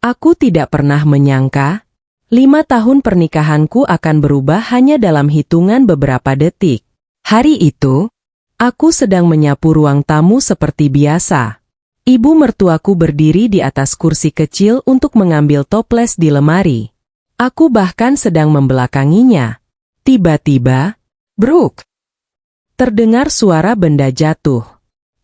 Aku tidak pernah menyangka, 5 tahun pernikahanku akan berubah hanya dalam hitungan beberapa detik. Hari itu, aku sedang menyapu ruang tamu seperti biasa. Ibu mertuaku berdiri di atas kursi kecil untuk mengambil toples di lemari. Aku bahkan sedang membelakanginya. Tiba-tiba, bruk! Terdengar suara benda jatuh.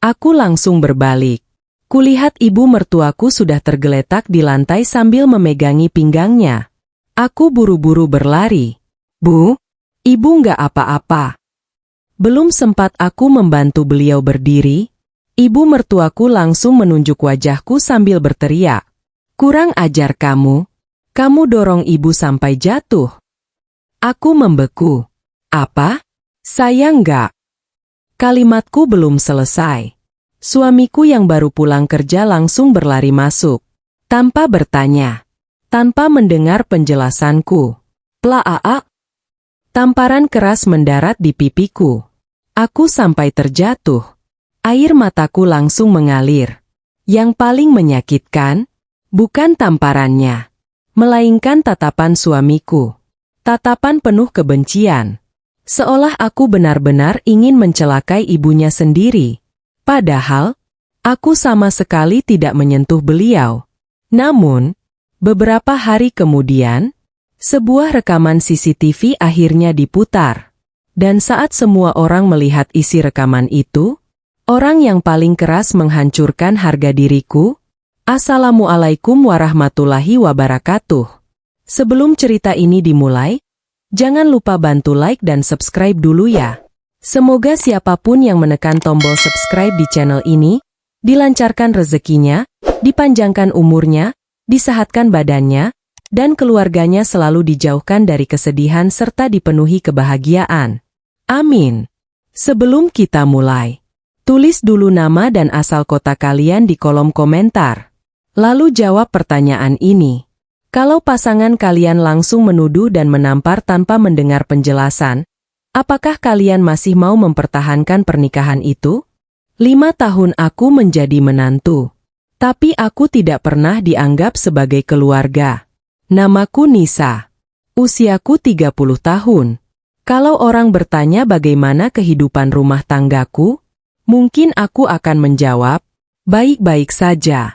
Aku langsung berbalik. Kulihat ibu mertuaku sudah tergeletak di lantai sambil memegangi pinggangnya. Aku buru-buru berlari. Bu, ibu nggak apa-apa. Belum sempat aku membantu beliau berdiri, ibu mertuaku langsung menunjuk wajahku sambil berteriak. Kurang ajar kamu. Kamu dorong ibu sampai jatuh. Aku membeku. Apa? Saya enggak. Kalimatku belum selesai. Suamiku yang baru pulang kerja langsung berlari masuk. Tanpa bertanya. Tanpa mendengar penjelasanku. Plaa. Tamparan keras mendarat di pipiku. Aku sampai terjatuh. Air mataku langsung mengalir. Yang paling menyakitkan, bukan tamparannya, melainkan tatapan suamiku. Tatapan penuh kebencian. Seolah aku benar-benar ingin mencelakai ibunya sendiri. Padahal, aku sama sekali tidak menyentuh beliau. Namun, beberapa hari kemudian, sebuah rekaman CCTV akhirnya diputar. Dan saat semua orang melihat isi rekaman itu, orang yang paling keras menghancurkan harga diriku. Assalamualaikum warahmatullahi wabarakatuh. Sebelum cerita ini dimulai, jangan lupa bantu like dan subscribe dulu ya. Semoga siapapun yang menekan tombol subscribe di channel ini, dilancarkan rezekinya, dipanjangkan umurnya, disehatkan badannya, dan keluarganya selalu dijauhkan dari kesedihan serta dipenuhi kebahagiaan. Amin. Sebelum kita mulai, tulis dulu nama dan asal kota kalian di kolom komentar. Lalu jawab pertanyaan ini. Kalau pasangan kalian langsung menuduh dan menampar tanpa mendengar penjelasan, apakah kalian masih mau mempertahankan pernikahan itu? 5 tahun aku menjadi menantu. Tapi aku tidak pernah dianggap sebagai keluarga. Namaku Nisa. Usiaku 30 tahun. Kalau orang bertanya bagaimana kehidupan rumah tanggaku, mungkin aku akan menjawab, baik-baik saja.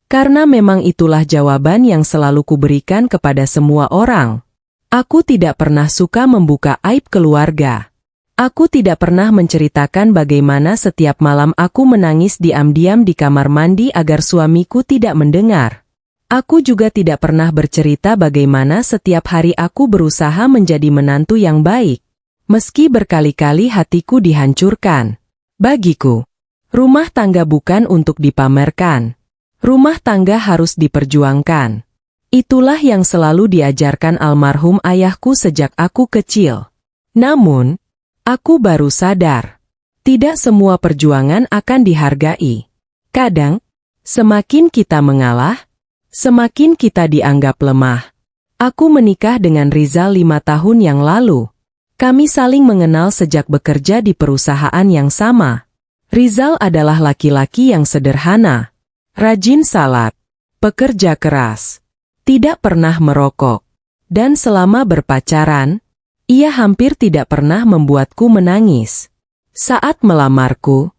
Karena memang itulah jawaban yang selalu kuberikan kepada semua orang. Aku tidak pernah suka membuka aib keluarga. Aku tidak pernah menceritakan bagaimana setiap malam aku menangis diam-diam di kamar mandi agar suamiku tidak mendengar. Aku juga tidak pernah bercerita bagaimana setiap hari aku berusaha menjadi menantu yang baik. Meski berkali-kali hatiku dihancurkan. Bagiku, rumah tangga bukan untuk dipamerkan. Rumah tangga harus diperjuangkan. Itulah yang selalu diajarkan almarhum ayahku sejak aku kecil. Namun, aku baru sadar, tidak semua perjuangan akan dihargai. Kadang, semakin kita mengalah, semakin kita dianggap lemah. Aku menikah dengan Rizal 5 tahun yang lalu. Kami saling mengenal sejak bekerja di perusahaan yang sama. Rizal adalah laki-laki yang sederhana, rajin salat, pekerja keras, tidak pernah merokok, dan selama berpacaran, ia hampir tidak pernah membuatku menangis. Saat melamarku,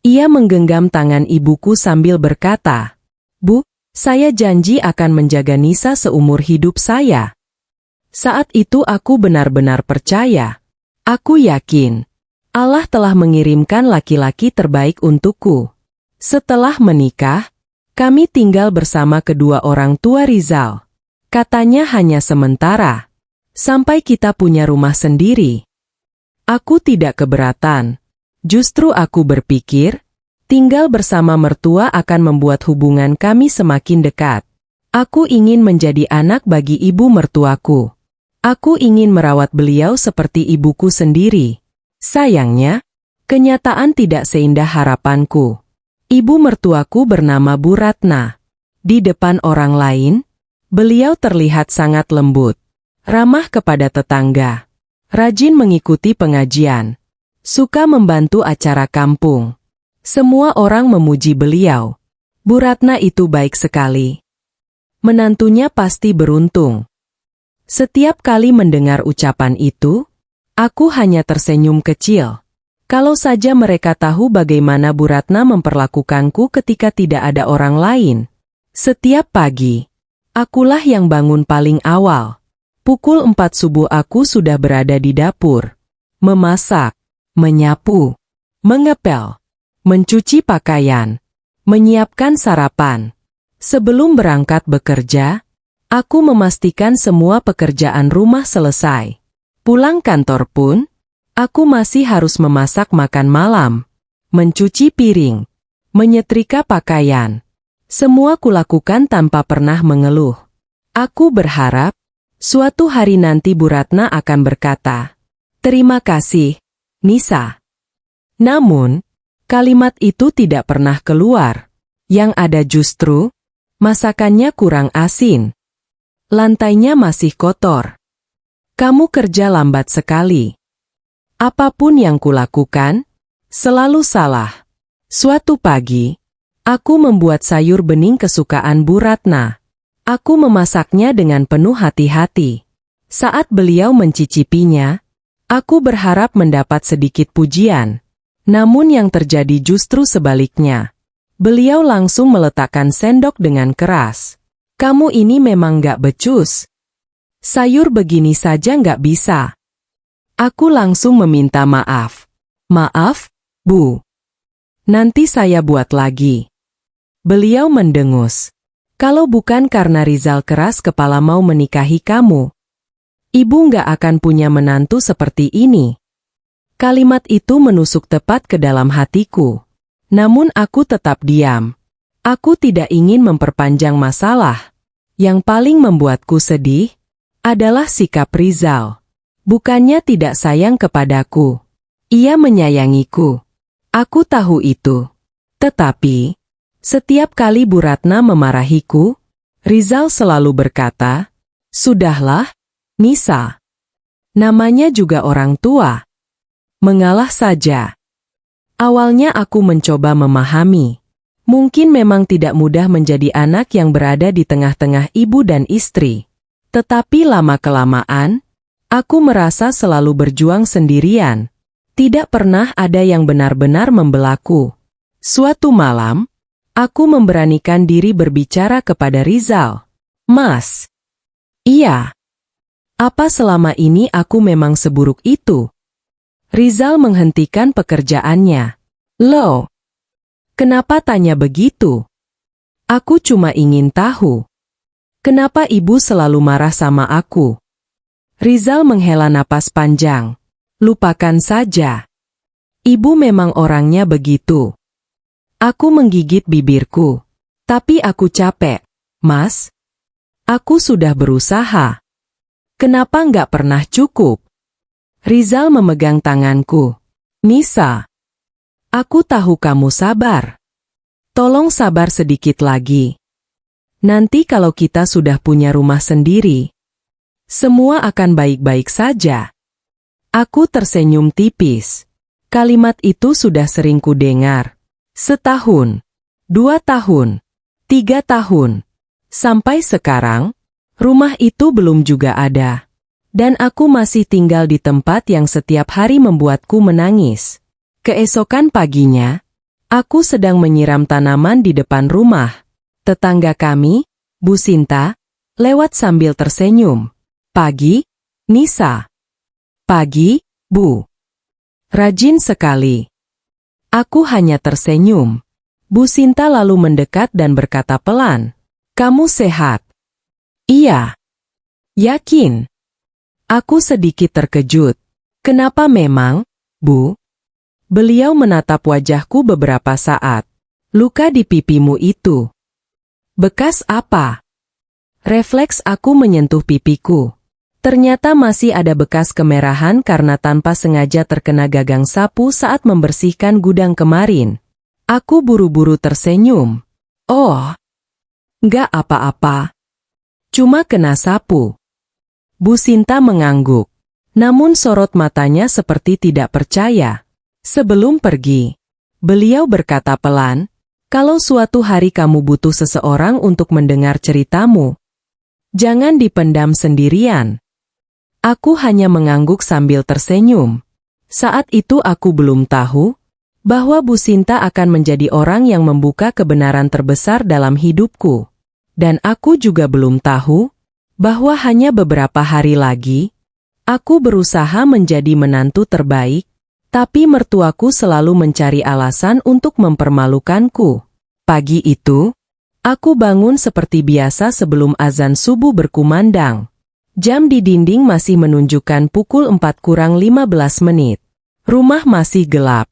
ia menggenggam tangan ibuku sambil berkata, "Bu, saya janji akan menjaga Nisa seumur hidup saya." Saat itu aku benar-benar percaya. Aku yakin, Allah telah mengirimkan laki-laki terbaik untukku. Setelah menikah, kami tinggal bersama kedua orang tua Rizal. Katanya hanya sementara, sampai kita punya rumah sendiri. Aku tidak keberatan. Justru aku berpikir, tinggal bersama mertua akan membuat hubungan kami semakin dekat. Aku ingin menjadi anak bagi ibu mertuaku. Aku ingin merawat beliau seperti ibuku sendiri. Sayangnya, kenyataan tidak seindah harapanku. Ibu mertuaku bernama Bu Ratna. Di depan orang lain, beliau terlihat sangat lembut, ramah kepada tetangga, rajin mengikuti pengajian, suka membantu acara kampung. Semua orang memuji beliau. Bu Ratna itu baik sekali. Menantunya pasti beruntung. Setiap kali mendengar ucapan itu, aku hanya tersenyum kecil. Kalau saja mereka tahu bagaimana Bu Ratna memperlakukanku ketika tidak ada orang lain. Setiap pagi, akulah yang bangun paling awal. Pukul 4 subuh aku sudah berada di dapur. Memasak, menyapu, mengepel, mencuci pakaian, menyiapkan sarapan. Sebelum berangkat bekerja, aku memastikan semua pekerjaan rumah selesai. Pulang kantor pun, aku masih harus memasak makan malam, mencuci piring, menyetrika pakaian. Semua kulakukan tanpa pernah mengeluh. Aku berharap, suatu hari nanti Bu Ratna akan berkata, "Terima kasih, Nisa." Namun, kalimat itu tidak pernah keluar. Yang ada justru, masakannya kurang asin. Lantainya masih kotor. Kamu kerja lambat sekali. Apapun yang kulakukan, selalu salah. Suatu pagi, aku membuat sayur bening kesukaan Bu Ratna. Aku memasaknya dengan penuh hati-hati. Saat beliau mencicipinya, aku berharap mendapat sedikit pujian. Namun yang terjadi justru sebaliknya. Beliau langsung meletakkan sendok dengan keras. "Kamu ini memang gak becus. Sayur begini saja gak bisa." Aku langsung meminta maaf. "Maaf, Bu. Nanti saya buat lagi." Beliau mendengus. "Kalau bukan karena Rizal keras kepala mau menikahi kamu, Ibu gak akan punya menantu seperti ini." Kalimat itu menusuk tepat ke dalam hatiku. Namun aku tetap diam. Aku tidak ingin memperpanjang masalah. Yang paling membuatku sedih adalah sikap Rizal. Bukannya tidak sayang kepadaku. Ia menyayangiku. Aku tahu itu. Tetapi, setiap kali Bu Ratna memarahiku, Rizal selalu berkata, "Sudahlah, Nisa. Namanya juga orang tua. Mengalah saja." Awalnya aku mencoba memahami. Mungkin memang tidak mudah menjadi anak yang berada di tengah-tengah ibu dan istri. Tetapi lama-kelamaan, aku merasa selalu berjuang sendirian. Tidak pernah ada yang benar-benar membelaku. Suatu malam, aku memberanikan diri berbicara kepada Rizal. "Mas." "Iya. Apa selama ini aku memang seburuk itu?" Rizal menghentikan pekerjaannya. "Loh, kenapa tanya begitu? Aku cuma ingin tahu. Kenapa ibu selalu marah sama aku?" Rizal menghela napas panjang. "Lupakan saja. Ibu memang orangnya begitu." Aku menggigit bibirku. "Tapi aku capek, Mas. Aku sudah berusaha. Kenapa nggak pernah cukup?" Rizal memegang tanganku. "Nisa, aku tahu kamu sabar. Tolong sabar sedikit lagi. Nanti kalau kita sudah punya rumah sendiri, semua akan baik-baik saja." Aku tersenyum tipis. Kalimat itu sudah sering kudengar. 1 tahun, 2 tahun, 3 tahun. Sampai sekarang, rumah itu belum juga ada. Dan aku masih tinggal di tempat yang setiap hari membuatku menangis. Keesokan paginya, aku sedang menyiram tanaman di depan rumah. Tetangga kami, Bu Sinta, lewat sambil tersenyum. "Pagi, Nisa." "Pagi, Bu." "Rajin sekali." Aku hanya tersenyum. Bu Sinta lalu mendekat dan berkata pelan, "Kamu sehat?" "Iya." "Yakin?" Aku sedikit terkejut. "Kenapa memang, Bu?" Beliau menatap wajahku beberapa saat. "Luka di pipimu itu. Bekas apa?" Refleks aku menyentuh pipiku. Ternyata masih ada bekas kemerahan karena tanpa sengaja terkena gagang sapu saat membersihkan gudang kemarin. Aku buru-buru tersenyum. "Oh, nggak apa-apa. Cuma kena sapu." Bu Sinta mengangguk. Namun sorot matanya seperti tidak percaya. Sebelum pergi, beliau berkata pelan, Kalau suatu hari kamu butuh seseorang untuk mendengar ceritamu, jangan dipendam sendirian. Aku hanya mengangguk sambil tersenyum. Saat itu aku belum tahu bahwa Bu Sinta akan menjadi orang yang membuka kebenaran terbesar dalam hidupku. Dan aku juga belum tahu bahwa hanya beberapa hari lagi, aku berusaha menjadi menantu terbaik, tapi mertuaku selalu mencari alasan untuk mempermalukanku. Pagi itu, aku bangun seperti biasa sebelum azan subuh berkumandang. Jam di dinding masih menunjukkan pukul 4:15. Rumah masih gelap.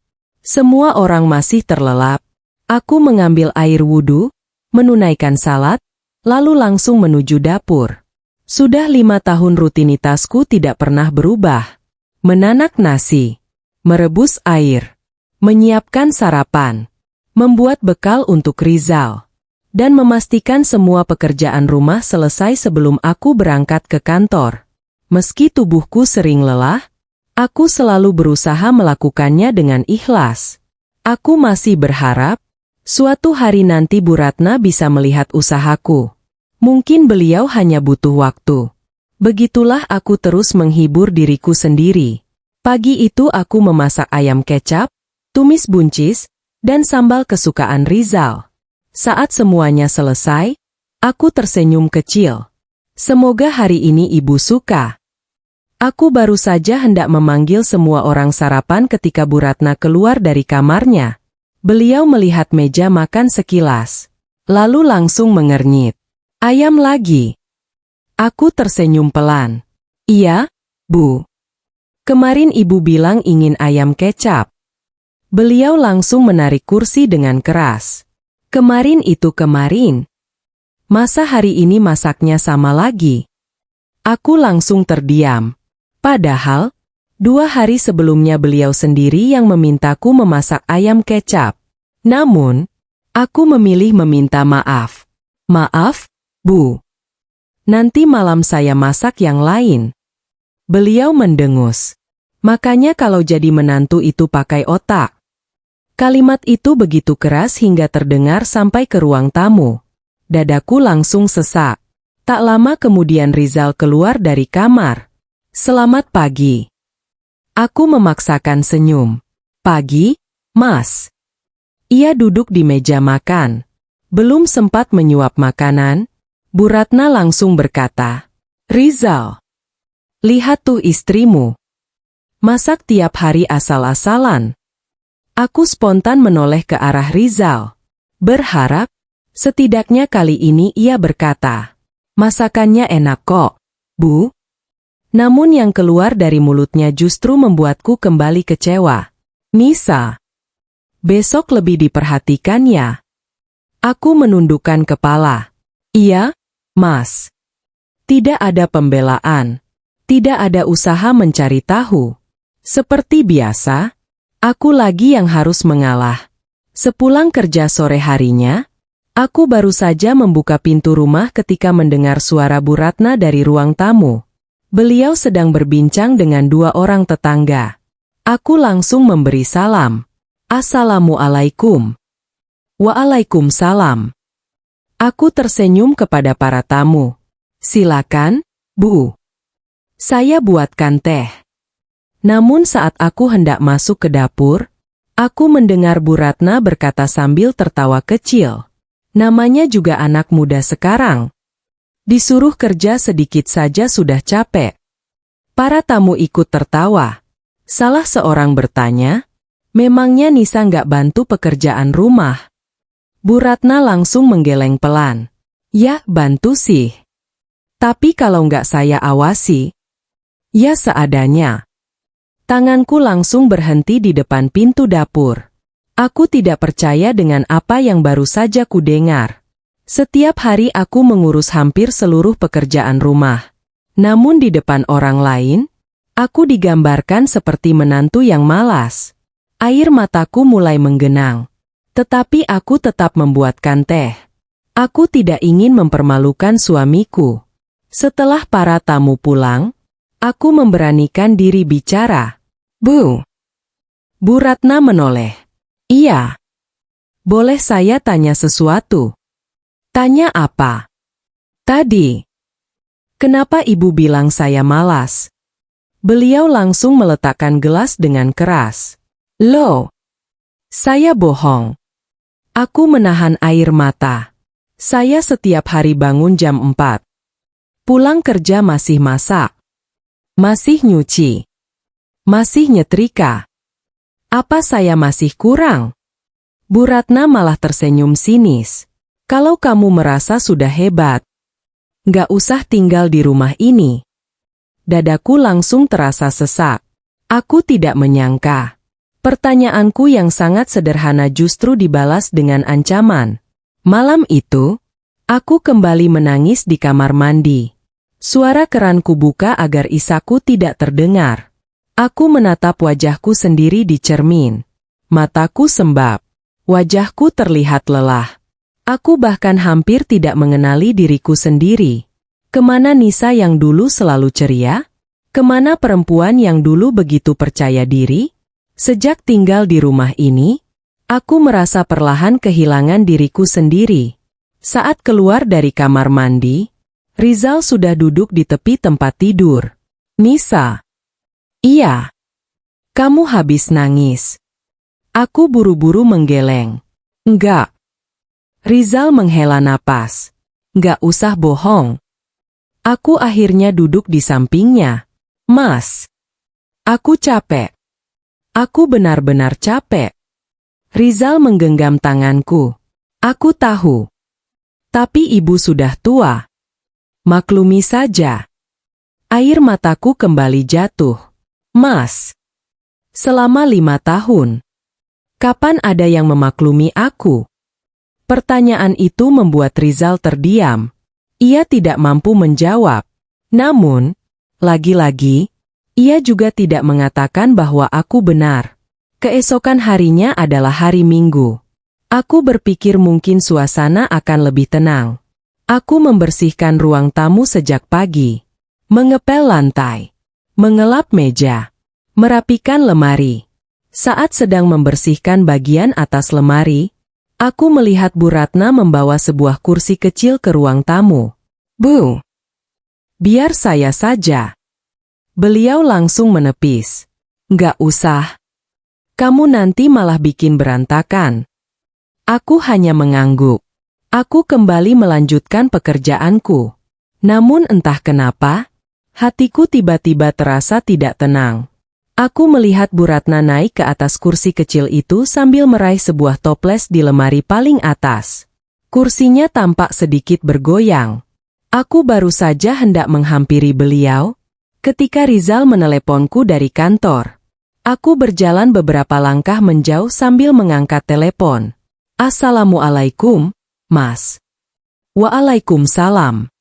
Semua orang masih terlelap. Aku mengambil air wudhu, menunaikan salat, lalu langsung menuju dapur. Sudah 5 tahun rutinitasku tidak pernah berubah. Menanak nasi, merebus air, menyiapkan sarapan, membuat bekal untuk Rizal, dan memastikan semua pekerjaan rumah selesai sebelum aku berangkat ke kantor. Meski tubuhku sering lelah, aku selalu berusaha melakukannya dengan ikhlas. Aku masih berharap suatu hari nanti Bu Ratna bisa melihat usahaku. Mungkin beliau hanya butuh waktu. Begitulah aku terus menghibur diriku sendiri. Pagi itu aku memasak ayam kecap, tumis buncis, dan sambal kesukaan Rizal. Saat semuanya selesai, aku tersenyum kecil. Semoga hari ini ibu suka. Aku baru saja hendak memanggil semua orang sarapan ketika Bu Ratna keluar dari kamarnya. Beliau melihat meja makan sekilas, lalu langsung mengernyit. Ayam lagi. Aku tersenyum pelan. Iya, Bu. Kemarin ibu bilang ingin ayam kecap. Beliau langsung menarik kursi dengan keras. Kemarin itu kemarin. Masa hari ini masaknya sama lagi? Aku langsung terdiam. Padahal, 2 hari sebelumnya beliau sendiri yang memintaku memasak ayam kecap. Namun, aku memilih meminta maaf. Maaf, Bu. Nanti malam saya masak yang lain. Beliau mendengus. Makanya kalau jadi menantu itu pakai otak. Kalimat itu begitu keras hingga terdengar sampai ke ruang tamu. Dadaku langsung sesak. Tak lama kemudian Rizal keluar dari kamar. Selamat pagi. Aku memaksakan senyum. Pagi, Mas. Ia duduk di meja makan. Belum sempat menyuap makanan, Bu Ratna langsung berkata, Rizal, lihat tuh istrimu. Masak tiap hari asal-asalan. Aku spontan menoleh ke arah Rizal. Berharap, setidaknya kali ini ia berkata, masakannya enak kok, Bu. Namun yang keluar dari mulutnya justru membuatku kembali kecewa. Nisa, besok lebih diperhatikan ya. Aku menundukkan kepala. Iya, Mas. Tidak ada pembelaan. Tidak ada usaha mencari tahu. Seperti biasa, aku lagi yang harus mengalah. Sepulang kerja sore harinya, aku baru saja membuka pintu rumah ketika mendengar suara Bu Ratna dari ruang tamu. Beliau sedang berbincang dengan 2 orang tetangga. Aku langsung memberi salam. Assalamualaikum. Waalaikumsalam. Aku tersenyum kepada para tamu. Silakan, Bu. Saya buatkan teh. Namun saat aku hendak masuk ke dapur, aku mendengar Bu Ratna berkata sambil tertawa kecil. Namanya juga anak muda sekarang. Disuruh kerja sedikit saja sudah capek. Para tamu ikut tertawa. Salah seorang bertanya, memangnya Nisa nggak bantu pekerjaan rumah? Bu Ratna langsung menggeleng pelan. Ya, bantu sih. Tapi kalau nggak saya awasi, ya seadanya. Tanganku langsung berhenti di depan pintu dapur. Aku tidak percaya dengan apa yang baru saja kudengar. Setiap hari aku mengurus hampir seluruh pekerjaan rumah. Namun di depan orang lain, aku digambarkan seperti menantu yang malas. Air mataku mulai menggenang. Tetapi aku tetap membuatkan teh. Aku tidak ingin mempermalukan suamiku. Setelah para tamu pulang, aku memberanikan diri bicara. Bu. Bu Ratna menoleh. Iya. Boleh saya tanya sesuatu? Tanya apa? Tadi. Kenapa ibu bilang saya malas? Beliau langsung meletakkan gelas dengan keras. Loh, saya bohong. Aku menahan air mata. Saya setiap hari bangun jam 4. Pulang kerja masih masak. Masih nyuci. Masih nyetrika. Apa saya masih kurang? Bu Ratna malah tersenyum sinis. Kalau kamu merasa sudah hebat, nggak usah tinggal di rumah ini. Dadaku langsung terasa sesak. Aku tidak menyangka. Pertanyaanku yang sangat sederhana justru dibalas dengan ancaman. Malam itu, aku kembali menangis di kamar mandi. Suara keran kubuka agar isaku tidak terdengar. Aku menatap wajahku sendiri di cermin. Mataku sembab. Wajahku terlihat lelah. Aku bahkan hampir tidak mengenali diriku sendiri. Kemana Nisa yang dulu selalu ceria? Kemana perempuan yang dulu begitu percaya diri? Sejak tinggal di rumah ini, aku merasa perlahan kehilangan diriku sendiri. Saat keluar dari kamar mandi, Rizal sudah duduk di tepi tempat tidur. Nisa. Iya. Kamu habis nangis. Aku buru-buru menggeleng. Enggak. Rizal menghela napas. Enggak usah bohong. Aku akhirnya duduk di sampingnya. Mas. Aku capek. Aku benar-benar capek. Rizal menggenggam tanganku. Aku tahu. Tapi ibu sudah tua. Maklumi saja. Air mataku kembali jatuh. Mas. Selama 5 tahun. Kapan ada yang memaklumi aku? Pertanyaan itu membuat Rizal terdiam. Ia tidak mampu menjawab. Namun, lagi-lagi, ia juga tidak mengatakan bahwa aku benar. Keesokan harinya adalah hari Minggu. Aku berpikir mungkin suasana akan lebih tenang. Aku membersihkan ruang tamu sejak pagi. Mengepel lantai. Mengelap meja. Merapikan lemari. Saat sedang membersihkan bagian atas lemari, aku melihat Bu Ratna membawa sebuah kursi kecil ke ruang tamu. Bu, biar saya saja. Beliau langsung menepis. Nggak usah. Kamu nanti malah bikin berantakan. Aku hanya mengangguk. Aku kembali melanjutkan pekerjaanku. Namun entah kenapa, hatiku tiba-tiba terasa tidak tenang. Aku melihat Bu Ratna naik ke atas kursi kecil itu sambil meraih sebuah toples di lemari paling atas. Kursinya tampak sedikit bergoyang. Aku baru saja hendak menghampiri beliau, ketika Rizal meneleponku dari kantor. Aku berjalan beberapa langkah menjauh sambil mengangkat telepon. Assalamualaikum, Mas. Waalaikumsalam.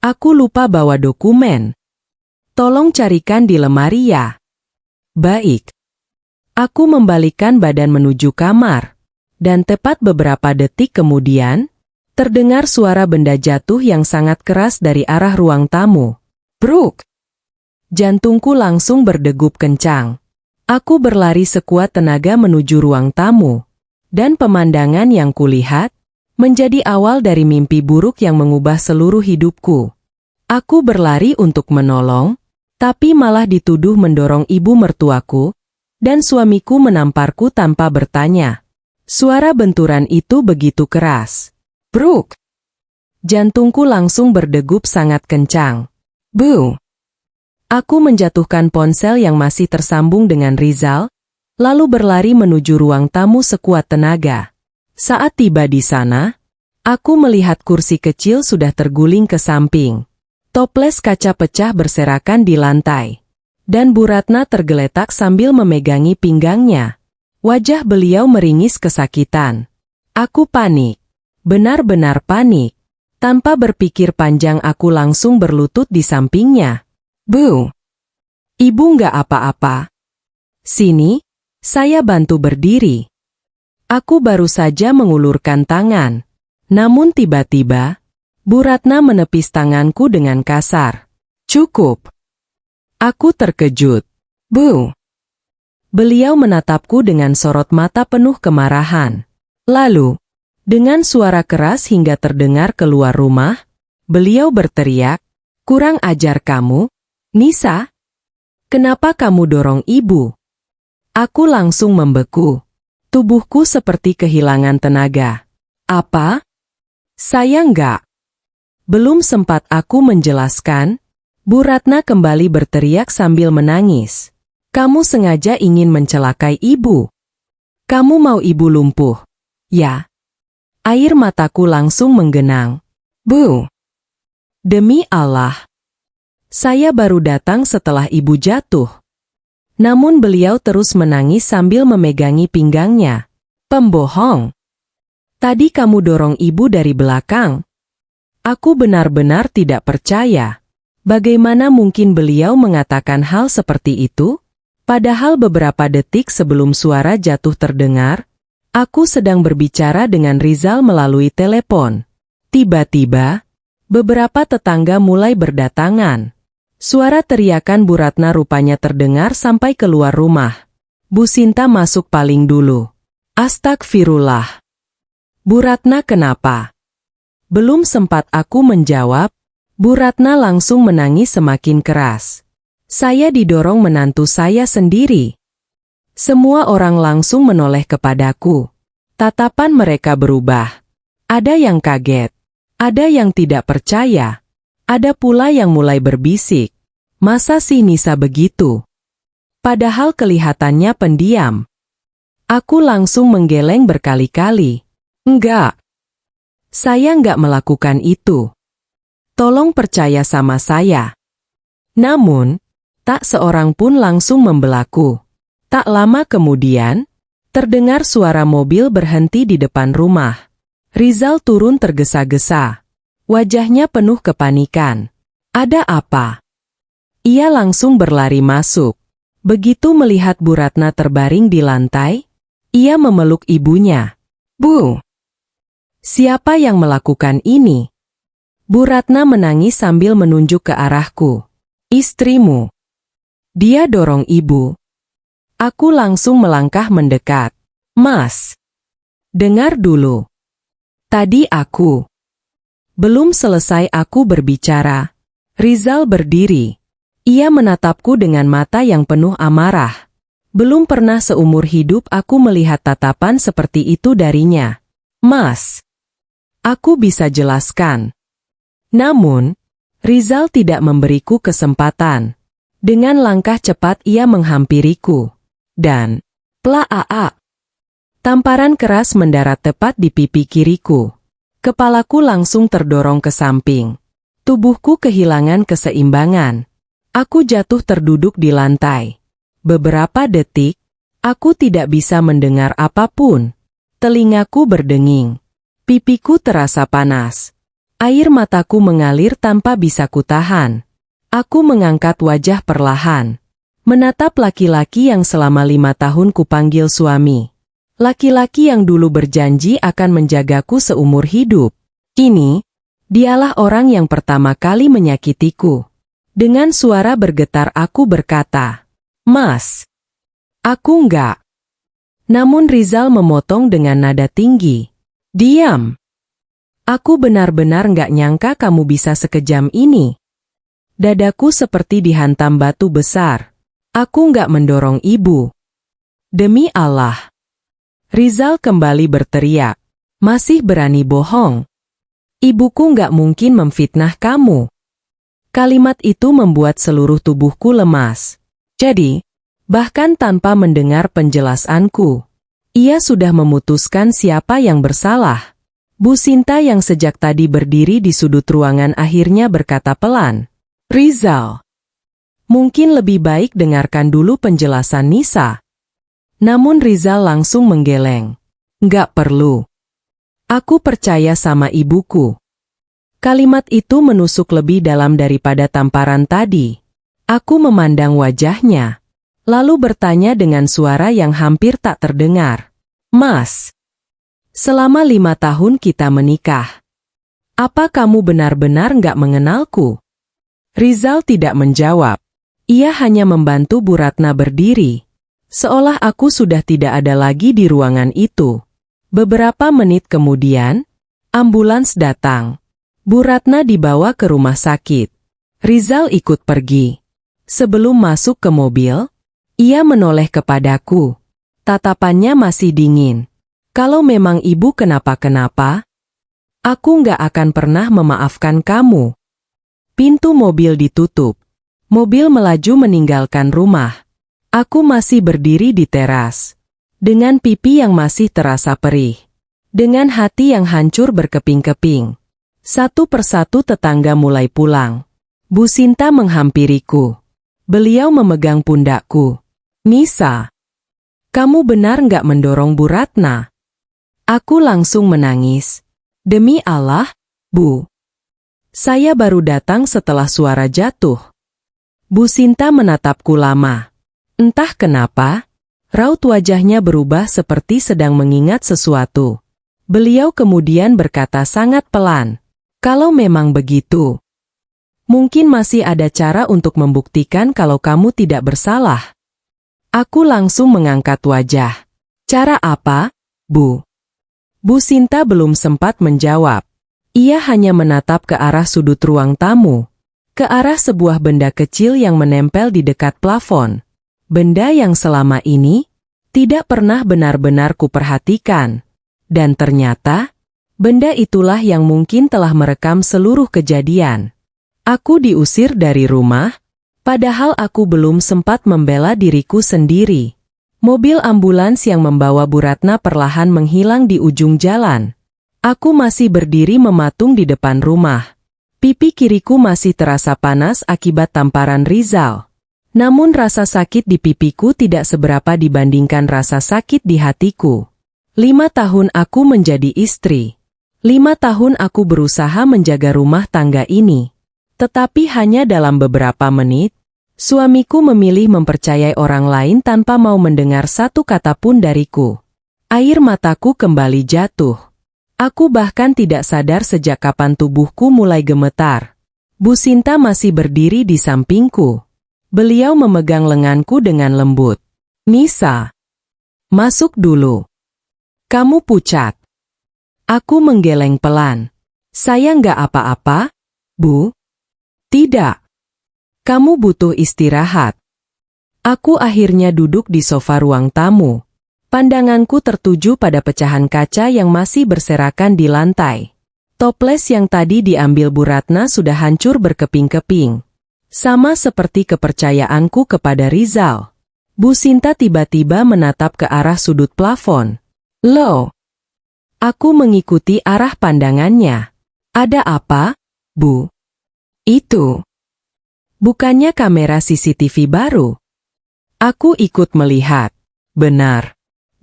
Aku lupa bawa dokumen. Tolong carikan di lemari ya. Baik. Aku membalikkan badan menuju kamar. Dan tepat beberapa detik kemudian, terdengar suara benda jatuh yang sangat keras dari arah ruang tamu. Bruk! Jantungku langsung berdegup kencang. Aku berlari sekuat tenaga menuju ruang tamu. Dan pemandangan yang kulihat, menjadi awal dari mimpi buruk yang mengubah seluruh hidupku. Aku berlari untuk menolong, tapi malah dituduh mendorong ibu mertuaku, dan suamiku menamparku tanpa bertanya. Suara benturan itu begitu keras. Bruk! Jantungku langsung berdegup sangat kencang. Bu! Aku menjatuhkan ponsel yang masih tersambung dengan Rizal, lalu berlari menuju ruang tamu sekuat tenaga. Saat tiba di sana, aku melihat kursi kecil sudah terguling ke samping. Toples kaca pecah berserakan di lantai. Dan Bu Ratna tergeletak sambil memegangi pinggangnya. Wajah beliau meringis kesakitan. Aku panik. Benar-benar panik. Tanpa berpikir panjang aku langsung berlutut di sampingnya. Bu, ibu nggak apa-apa. Sini, saya bantu berdiri. Aku baru saja mengulurkan tangan. Namun tiba-tiba, Bu Ratna menepis tanganku dengan kasar. Cukup. Aku terkejut. Bu. Beliau menatapku dengan sorot mata penuh kemarahan. Lalu, dengan suara keras hingga terdengar keluar rumah, beliau berteriak, "Kurang ajar kamu, Nisa? Kenapa kamu dorong ibu?" Aku langsung membeku. Tubuhku seperti kehilangan tenaga. "Apa? Saya enggak." Belum sempat aku menjelaskan, Bu Ratna kembali berteriak sambil menangis. "Kamu sengaja ingin mencelakai ibu. Kamu mau ibu lumpuh, ya?" Air mataku langsung menggenang. "Bu, demi Allah, saya baru datang setelah ibu jatuh." Namun beliau terus menangis sambil memegangi pinggangnya. "Pembohong. Tadi kamu dorong ibu dari belakang." Aku benar-benar tidak percaya. Bagaimana mungkin beliau mengatakan hal seperti itu? Padahal beberapa detik sebelum suara jatuh terdengar, aku sedang berbicara dengan Rizal melalui telepon. Tiba-tiba, beberapa tetangga mulai berdatangan. Suara teriakan Bu Ratna rupanya terdengar sampai keluar rumah. Bu Sinta masuk paling dulu. "Astagfirullah. Bu Ratna kenapa?" Belum sempat aku menjawab, Bu Ratna langsung menangis semakin keras. "Saya didorong menantu saya sendiri." Semua orang langsung menoleh kepadaku. Tatapan mereka berubah. Ada yang kaget, ada yang tidak percaya, ada pula yang mulai berbisik, "Masa sih Nisa begitu?" Padahal kelihatannya pendiam. Aku langsung menggeleng berkali-kali. "Enggak. Saya nggak melakukan itu. Tolong percaya sama saya." Namun, tak seorang pun langsung membelaku. Tak lama kemudian, terdengar suara mobil berhenti di depan rumah. Rizal turun tergesa-gesa. Wajahnya penuh kepanikan. "Ada apa?" Ia langsung berlari masuk. Begitu melihat Bu Ratna terbaring di lantai, ia memeluk ibunya. "Bu, siapa yang melakukan ini?" Bu Ratna menangis sambil menunjuk ke arahku. "Istrimu." Dia dorong ibu. Aku langsung melangkah mendekat. "Mas, dengar dulu. Tadi aku..." Belum selesai aku berbicara, Rizal berdiri. Ia menatapku dengan mata yang penuh amarah. Belum pernah seumur hidup aku melihat tatapan seperti itu darinya. "Mas, aku bisa jelaskan." Namun, Rizal tidak memberiku kesempatan. Dengan langkah cepat ia menghampiriku. Dan, plaa, tamparan keras mendarat tepat di pipi kiriku. Kepalaku langsung terdorong ke samping. Tubuhku kehilangan keseimbangan. Aku jatuh terduduk di lantai. Beberapa detik, aku tidak bisa mendengar apapun. Telingaku berdenging. Pipiku terasa panas. Air mataku mengalir tanpa bisa kutahan. Aku mengangkat wajah perlahan. Menatap laki-laki yang selama 5 tahun kupanggil suami. Laki-laki yang dulu berjanji akan menjagaku seumur hidup. Kini, dialah orang yang pertama kali menyakitiku. Dengan suara bergetar aku berkata, "Mas, aku enggak." Namun Rizal memotong dengan nada tinggi. "Diam. Aku benar-benar enggak nyangka kamu bisa sekejam ini." Dadaku seperti dihantam batu besar. Aku enggak mendorong ibu. "Demi Allah." Rizal kembali berteriak. "Masih berani bohong? Ibuku enggak mungkin memfitnah kamu." Kalimat itu membuat seluruh tubuhku lemas. Jadi, bahkan tanpa mendengar penjelasanku, ia sudah memutuskan siapa yang bersalah. Bu Sinta yang sejak tadi berdiri di sudut ruangan akhirnya berkata pelan, "Rizal, mungkin lebih baik dengarkan dulu penjelasan Nisa." Namun Rizal langsung menggeleng. "Nggak perlu. Aku percaya sama ibuku." Kalimat itu menusuk lebih dalam daripada tamparan tadi. Aku memandang wajahnya, lalu bertanya dengan suara yang hampir tak terdengar. "Mas, selama 5 tahun kita menikah. Apa kamu benar-benar nggak mengenalku?" Rizal tidak menjawab. Ia hanya membantu Bu Ratna berdiri. Seolah aku sudah tidak ada lagi di ruangan itu. Beberapa menit kemudian, ambulans datang. Bu Ratna dibawa ke rumah sakit. Rizal ikut pergi. Sebelum masuk ke mobil, ia menoleh kepadaku. Tatapannya masih dingin. Kalau memang ibu kenapa-kenapa, aku nggak akan pernah memaafkan kamu. Pintu mobil ditutup. Mobil melaju meninggalkan rumah. Aku masih berdiri di teras. Dengan pipi yang masih terasa perih. Dengan hati yang hancur berkeping-keping. Satu persatu tetangga mulai pulang. Bu Sinta menghampiriku. Beliau memegang pundakku. Nisa, kamu benar nggak mendorong Bu Ratna? Aku langsung menangis. Demi Allah, Bu. Saya baru datang setelah suara jatuh. Bu Sinta menatapku lama. Entah kenapa, raut wajahnya berubah seperti sedang mengingat sesuatu. Beliau kemudian berkata sangat pelan, "Kalau memang begitu, mungkin masih ada cara untuk membuktikan kalau kamu tidak bersalah." Aku langsung mengangkat wajah. "Cara apa, Bu?" Bu Sinta belum sempat menjawab. Ia hanya menatap ke arah sudut ruang tamu, ke arah sebuah benda kecil yang menempel di dekat plafon. Benda yang selama ini tidak pernah benar-benar kuperhatikan. Dan ternyata, benda itulah yang mungkin telah merekam seluruh kejadian. Aku diusir dari rumah, padahal aku belum sempat membela diriku sendiri. Mobil ambulans yang membawa Bu Ratna perlahan menghilang di ujung jalan. Aku masih berdiri mematung di depan rumah. Pipi kiriku masih terasa panas akibat tamparan Rizal. Namun rasa sakit di pipiku tidak seberapa dibandingkan rasa sakit di hatiku. 5 tahun aku menjadi istri. 5 tahun aku berusaha menjaga rumah tangga ini. Tetapi hanya dalam beberapa menit, suamiku memilih mempercayai orang lain tanpa mau mendengar satu kata pun dariku. Air mataku kembali jatuh. Aku bahkan tidak sadar sejak kapan tubuhku mulai gemetar. Bu Sinta masih berdiri di sampingku. Beliau memegang lenganku dengan lembut. Nisa, masuk dulu. Kamu pucat. Aku menggeleng pelan. Saya nggak apa-apa, Bu. Tidak. Kamu butuh istirahat. Aku akhirnya duduk di sofa ruang tamu. Pandanganku tertuju pada pecahan kaca yang masih berserakan di lantai. Toples yang tadi diambil Bu Ratna sudah hancur berkeping-keping. Sama seperti kepercayaanku kepada Rizal. Bu Sinta tiba-tiba menatap ke arah sudut plafon. Loh. Aku mengikuti arah pandangannya. Ada apa, Bu? Itu. Bukannya kamera CCTV baru? Aku ikut melihat. Benar.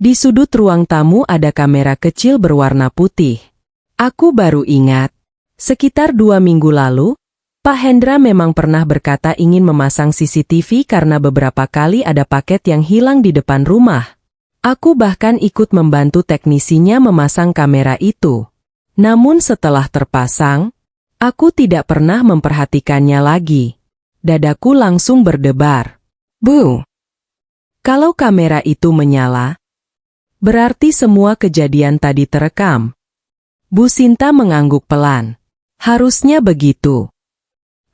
Di sudut ruang tamu ada kamera kecil berwarna putih. Aku baru ingat. Sekitar 2 minggu lalu, Pak Hendra memang pernah berkata ingin memasang CCTV karena beberapa kali ada paket yang hilang di depan rumah. Aku bahkan ikut membantu teknisinya memasang kamera itu. Namun setelah terpasang, aku tidak pernah memperhatikannya lagi. Dadaku langsung berdebar. Bu, kalau kamera itu menyala, berarti semua kejadian tadi terekam. Bu Sinta mengangguk pelan. Harusnya begitu.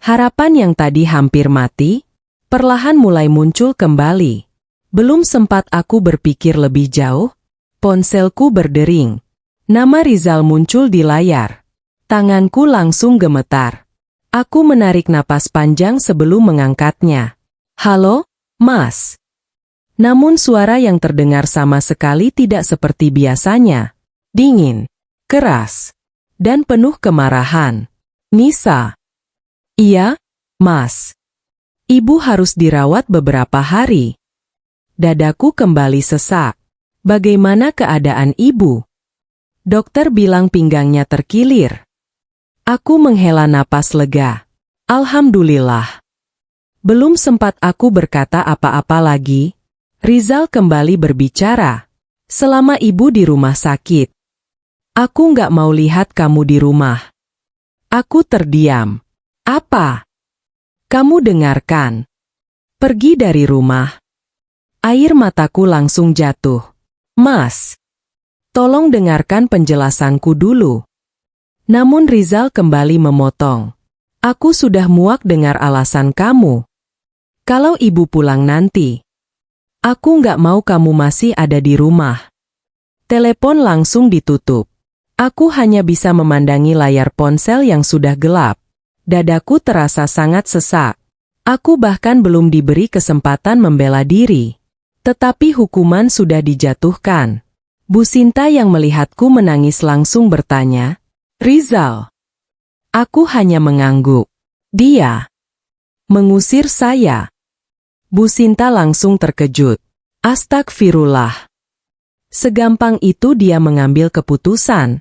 Harapan yang tadi hampir mati, perlahan mulai muncul kembali. Belum sempat aku berpikir lebih jauh, ponselku berdering. Nama Rizal muncul di layar. Tanganku langsung gemetar. Aku menarik napas panjang sebelum mengangkatnya. Halo, Mas. Namun suara yang terdengar sama sekali tidak seperti biasanya. Dingin, keras, dan penuh kemarahan. Nisa. Iya, Mas. Ibu harus dirawat beberapa hari. Dadaku kembali sesak. Bagaimana keadaan ibu? Dokter bilang pinggangnya terkilir. Aku menghela napas lega. Alhamdulillah. Belum sempat aku berkata apa-apa lagi, Rizal kembali berbicara. Selama ibu di rumah sakit, aku nggak mau lihat kamu di rumah. Aku terdiam. Apa? Kamu dengarkan. Pergi dari rumah. Air mataku langsung jatuh. Mas, Tolong dengarkan penjelasanku dulu. Namun Rizal kembali memotong. Aku sudah muak dengar alasan kamu. Kalau ibu pulang nanti, aku nggak mau kamu masih ada di rumah. Telepon langsung ditutup. Aku hanya bisa memandangi layar ponsel yang sudah gelap. Dadaku terasa sangat sesak. Aku bahkan belum diberi kesempatan membela diri. Tetapi hukuman sudah dijatuhkan. Bu Sinta yang melihatku menangis langsung bertanya, "Rizal." Aku hanya mengangguk. Dia mengusir saya. Bu Sinta langsung terkejut. Astagfirullah. Segampang itu dia mengambil keputusan.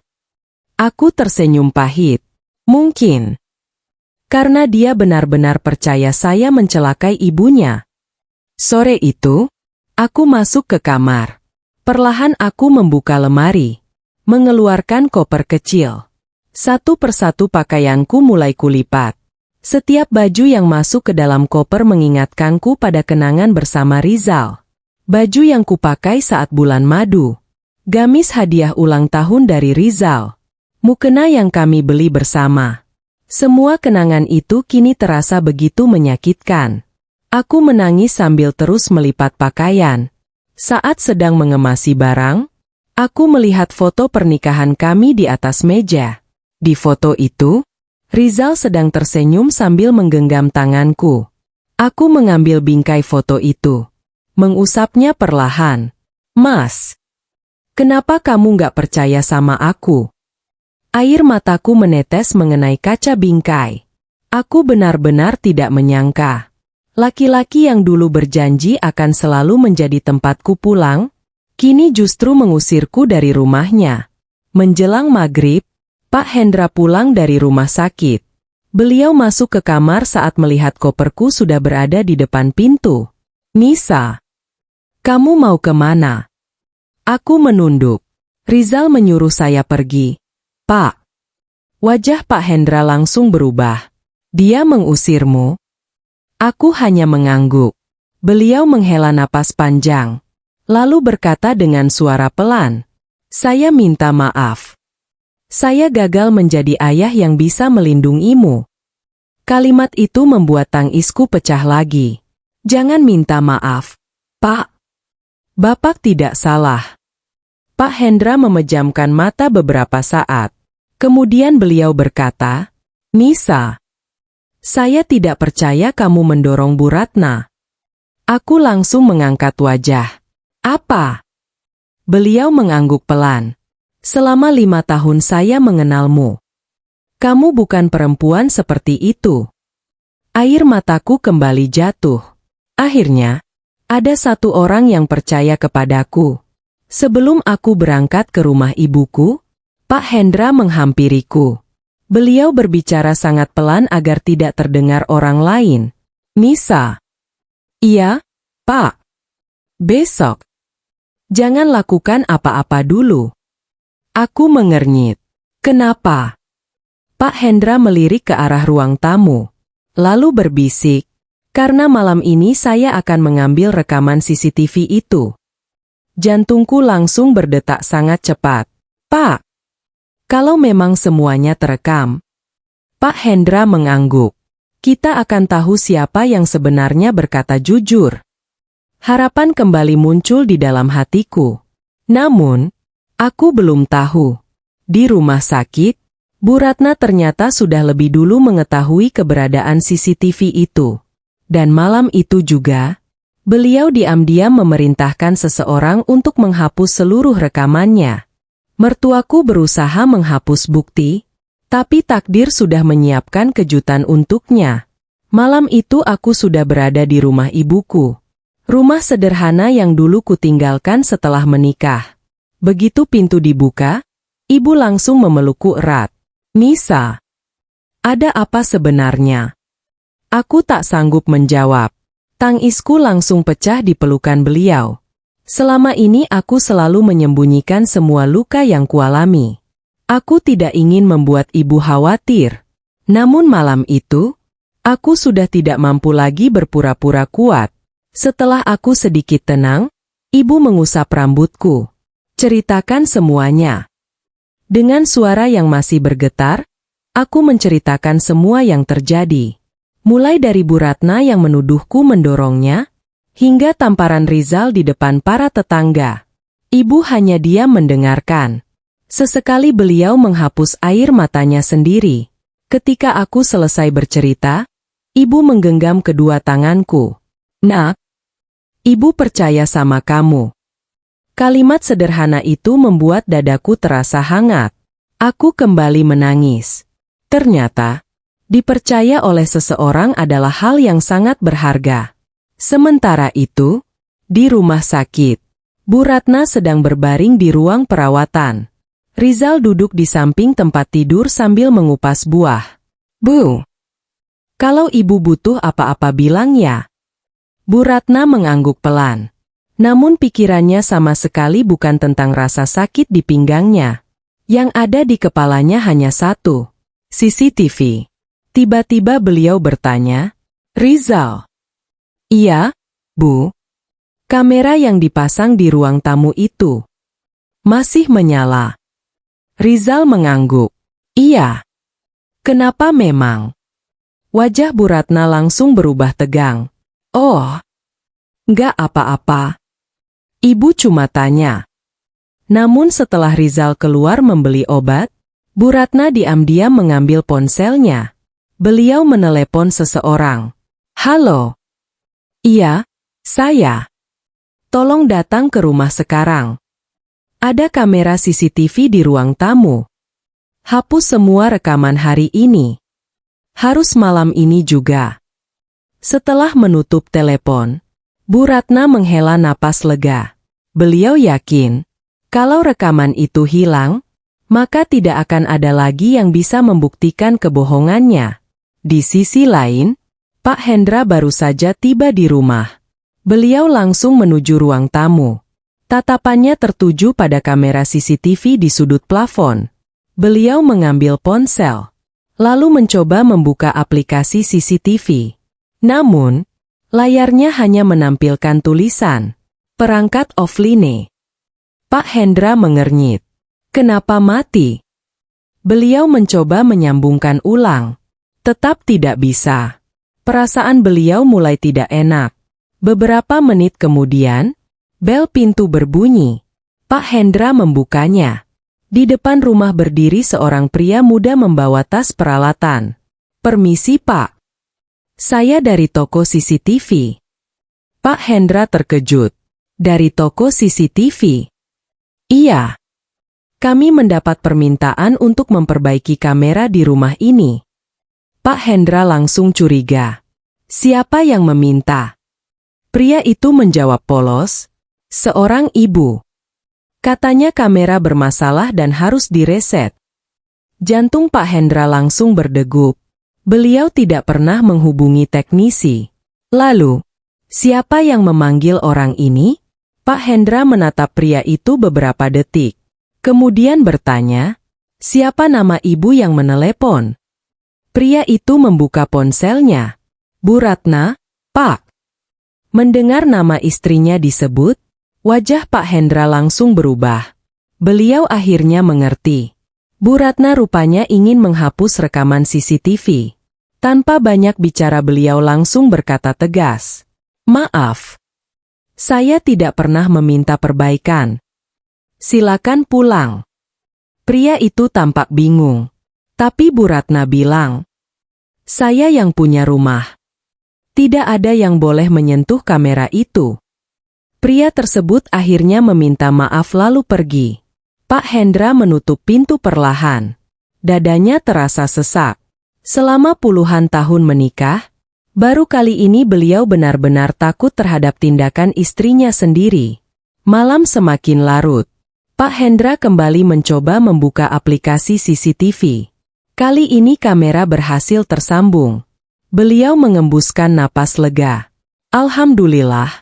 Aku tersenyum pahit. Mungkin karena dia benar-benar percaya saya mencelakai ibunya. Sore itu, aku masuk ke kamar. Perlahan aku membuka lemari, mengeluarkan koper kecil. Satu persatu pakaianku mulai kulipat. Setiap baju yang masuk ke dalam koper mengingatkanku pada kenangan bersama Rizal. Baju yang kupakai saat bulan madu. Gamis hadiah ulang tahun dari Rizal. Mukena yang kami beli bersama. Semua kenangan itu kini terasa begitu menyakitkan. Aku menangis sambil terus melipat pakaian. Saat sedang mengemasi barang, aku melihat foto pernikahan kami di atas meja. Di foto itu, Rizal sedang tersenyum sambil menggenggam tanganku. Aku mengambil bingkai foto itu, mengusapnya perlahan. "Mas, kenapa kamu nggak percaya sama aku?" Air mataku menetes mengenai kaca bingkai. Aku benar-benar tidak menyangka. Laki-laki yang dulu berjanji akan selalu menjadi tempatku pulang, kini justru mengusirku dari rumahnya. Menjelang maghrib, Pak Hendra pulang dari rumah sakit. Beliau masuk ke kamar saat melihat koperku sudah berada di depan pintu. "Nisa, kamu mau kemana?" Aku menunduk. Rizal menyuruh saya pergi. "Pak." Wajah Pak Hendra langsung berubah. "Dia mengusirmu?" Aku hanya mengangguk. Beliau menghela napas panjang, lalu berkata dengan suara pelan, "Saya minta maaf. Saya gagal menjadi ayah yang bisa melindungimu." Kalimat itu membuat tangisku pecah lagi. "Jangan minta maaf, Pak. Bapak tidak salah." Pak Hendra memejamkan mata beberapa saat. Kemudian beliau berkata, "Nisa, saya tidak percaya kamu mendorong Bu Ratna." Aku langsung mengangkat wajah. "Apa?" Beliau mengangguk pelan. "Selama 5 tahun saya mengenalmu. Kamu bukan perempuan seperti itu." Air mataku kembali jatuh. Akhirnya, ada satu orang yang percaya kepadaku. Sebelum aku berangkat ke rumah ibuku, Pak Hendra menghampiriku. Beliau berbicara sangat pelan agar tidak terdengar orang lain. "Nisa." "Iya, Pak." "Besok, jangan lakukan apa-apa dulu." Aku mengernyit. "Kenapa?" Pak Hendra melirik ke arah ruang tamu, lalu berbisik, "Karena malam ini saya akan mengambil rekaman CCTV itu." Jantungku langsung berdetak sangat cepat. "Pak, kalau memang semuanya terekam." Pak Hendra mengangguk. "Kita akan tahu siapa yang sebenarnya berkata jujur." Harapan kembali muncul di dalam hatiku. Namun, aku belum tahu. Di rumah sakit, Bu Ratna ternyata sudah lebih dulu mengetahui keberadaan CCTV itu. Dan malam itu juga, beliau diam-diam memerintahkan seseorang untuk menghapus seluruh rekamannya. Mertuaku berusaha menghapus bukti, tapi takdir sudah menyiapkan kejutan untuknya. Malam itu aku sudah berada di rumah ibuku. Rumah sederhana yang dulu kutinggalkan setelah menikah. Begitu pintu dibuka, ibu langsung memelukku erat. "Nisa, ada apa sebenarnya?" Aku tak sanggup menjawab. Tangisku langsung pecah di pelukan beliau. Selama ini aku selalu menyembunyikan semua luka yang kualami. Aku tidak ingin membuat ibu khawatir. Namun malam itu, aku sudah tidak mampu lagi berpura-pura kuat. Setelah aku sedikit tenang, ibu mengusap rambutku. Ceritakan semuanya. Dengan suara yang masih bergetar, aku menceritakan semua yang terjadi. Mulai dari Bu Ratna yang menuduhku mendorongnya, hingga tamparan Rizal di depan para tetangga. Ibu hanya diam mendengarkan. Sesekali beliau menghapus air matanya sendiri. Ketika aku selesai bercerita, ibu menggenggam kedua tanganku. "Nak, ibu percaya sama kamu." Kalimat sederhana itu membuat dadaku terasa hangat. Aku kembali menangis. Ternyata, dipercaya oleh seseorang adalah hal yang sangat berharga. Sementara itu, di rumah sakit, Bu Ratna sedang berbaring di ruang perawatan. Rizal duduk di samping tempat tidur sambil mengupas buah. "Bu, kalau ibu butuh apa-apa bilang ya." Bu Ratna mengangguk pelan. Namun pikirannya sama sekali bukan tentang rasa sakit di pinggangnya. Yang ada di kepalanya hanya satu, CCTV. Tiba-tiba beliau bertanya, "Rizal." "Iya, Bu." "Kamera yang dipasang di ruang tamu itu masih menyala?" Rizal mengangguk. "Iya." "Kenapa memang?" Wajah Bu Ratna langsung berubah tegang. "Oh, nggak apa-apa. Ibu cuma tanya." Namun setelah Rizal keluar membeli obat, Bu Ratna diam-diam mengambil ponselnya. Beliau menelepon seseorang. "Halo." "Iya, saya. Tolong datang ke rumah sekarang. Ada kamera CCTV di ruang tamu. Hapus semua rekaman hari ini. Harus malam ini juga." Setelah menutup telepon, Bu Ratna menghela napas lega. Beliau yakin, kalau rekaman itu hilang, maka tidak akan ada lagi yang bisa membuktikan kebohongannya. Di sisi lain, Pak Hendra baru saja tiba di rumah. Beliau langsung menuju ruang tamu. Tatapannya tertuju pada kamera CCTV di sudut plafon. Beliau mengambil ponsel, lalu mencoba membuka aplikasi CCTV. Namun, layarnya hanya menampilkan tulisan, "Perangkat offline." Pak Hendra mengernyit. "Kenapa mati?" Beliau mencoba menyambungkan ulang. Tetap tidak bisa. Perasaan beliau mulai tidak enak. Beberapa menit kemudian, bel pintu berbunyi. Pak Hendra membukanya. Di depan rumah berdiri seorang pria muda membawa tas peralatan. "Permisi, Pak. Saya dari toko CCTV." Pak Hendra terkejut. "Dari toko CCTV?" "Iya. Kami mendapat permintaan untuk memperbaiki kamera di rumah ini." Pak Hendra langsung curiga. "Siapa yang meminta?" Pria itu menjawab polos, "Seorang ibu. Katanya kamera bermasalah dan harus direset." Jantung Pak Hendra langsung berdegup. Beliau tidak pernah menghubungi teknisi. Lalu, siapa yang memanggil orang ini? Pak Hendra menatap pria itu beberapa detik. Kemudian bertanya, "Siapa nama ibu yang menelepon?" Pria itu membuka ponselnya. "Bu Ratna, Pak." Mendengar nama istrinya disebut, wajah Pak Hendra langsung berubah. Beliau akhirnya mengerti. Bu Ratna rupanya ingin menghapus rekaman CCTV. Tanpa banyak bicara beliau langsung berkata tegas, "Maaf. Saya tidak pernah meminta perbaikan. Silakan pulang." Pria itu tampak bingung. Tapi Bu Ratna bilang, "Saya yang punya rumah. Tidak ada yang boleh menyentuh kamera itu." Pria tersebut akhirnya meminta maaf lalu pergi. Pak Hendra menutup pintu perlahan. Dadanya terasa sesak. Selama puluhan tahun menikah, baru kali ini beliau benar-benar takut terhadap tindakan istrinya sendiri. Malam semakin larut. Pak Hendra kembali mencoba membuka aplikasi CCTV. Kali ini kamera berhasil tersambung. Beliau mengembuskan napas lega. Alhamdulillah.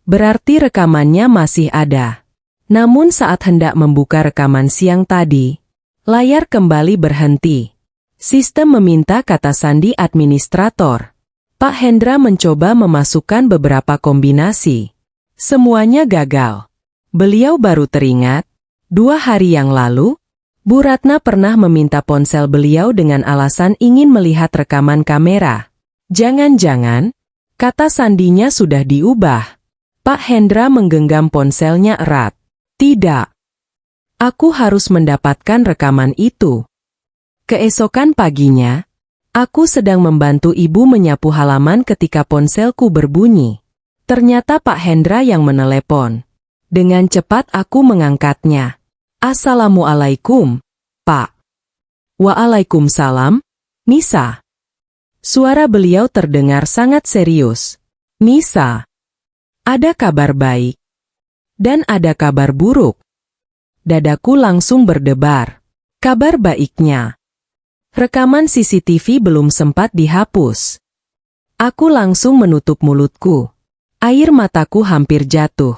Berarti rekamannya masih ada. Namun saat hendak membuka rekaman siang tadi, layar kembali berhenti. Sistem meminta kata sandi administrator. Pak Hendra mencoba memasukkan beberapa kombinasi. Semuanya gagal. Beliau baru teringat, 2 hari yang lalu, Bu Ratna pernah meminta ponsel beliau dengan alasan ingin melihat rekaman kamera. Jangan-jangan, kata sandinya sudah diubah. Pak Hendra menggenggam ponselnya erat. Tidak. Aku harus mendapatkan rekaman itu. Keesokan paginya, aku sedang membantu ibu menyapu halaman ketika ponselku berbunyi. Ternyata Pak Hendra yang menelepon. Dengan cepat aku mengangkatnya. Assalamualaikum, Pak. Waalaikumsalam, Nisa. Suara beliau terdengar sangat serius. Nisa, ada kabar baik. Dan ada kabar buruk. Dadaku langsung berdebar. Kabar baiknya. Rekaman CCTV belum sempat dihapus. Aku langsung menutup mulutku. Air mataku hampir jatuh.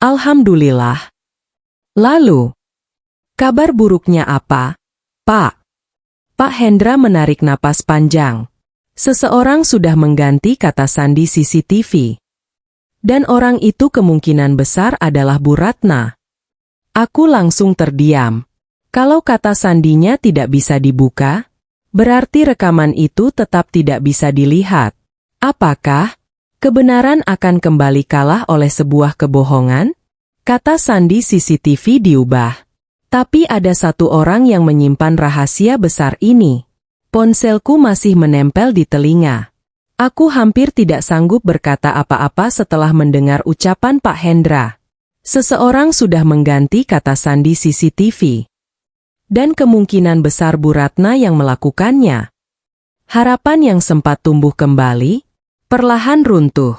Alhamdulillah. Lalu, kabar buruknya apa, Pak? Pak Hendra menarik napas panjang. Seseorang sudah mengganti kata sandi CCTV. Dan orang itu kemungkinan besar adalah Bu Ratna. Aku langsung terdiam. Kalau kata sandinya tidak bisa dibuka, berarti rekaman itu tetap tidak bisa dilihat. Apakah kebenaran akan kembali kalah oleh sebuah kebohongan? Kata sandi CCTV diubah. Tapi ada satu orang yang menyimpan rahasia besar ini. Ponselku masih menempel di telinga. Aku hampir tidak sanggup berkata apa-apa setelah mendengar ucapan Pak Hendra. Seseorang sudah mengganti kata sandi CCTV. Dan kemungkinan besar Bu Ratna yang melakukannya. Harapan yang sempat tumbuh kembali, perlahan runtuh.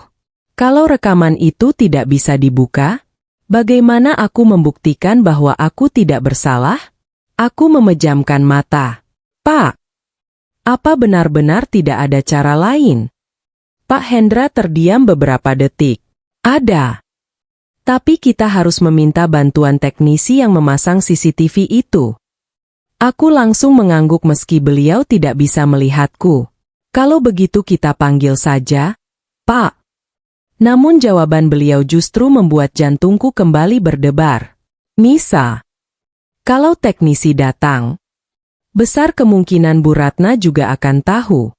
Kalau rekaman itu tidak bisa dibuka, bagaimana aku membuktikan bahwa aku tidak bersalah? Aku memejamkan mata. Pak, apa benar-benar tidak ada cara lain? Pak Hendra terdiam beberapa detik. Ada. Tapi kita harus meminta bantuan teknisi yang memasang CCTV itu. Aku langsung mengangguk meski beliau tidak bisa melihatku. Kalau begitu kita panggil saja, Pak. Namun jawaban beliau justru membuat jantungku kembali berdebar. Nisa, kalau teknisi datang, besar kemungkinan Bu Ratna juga akan tahu.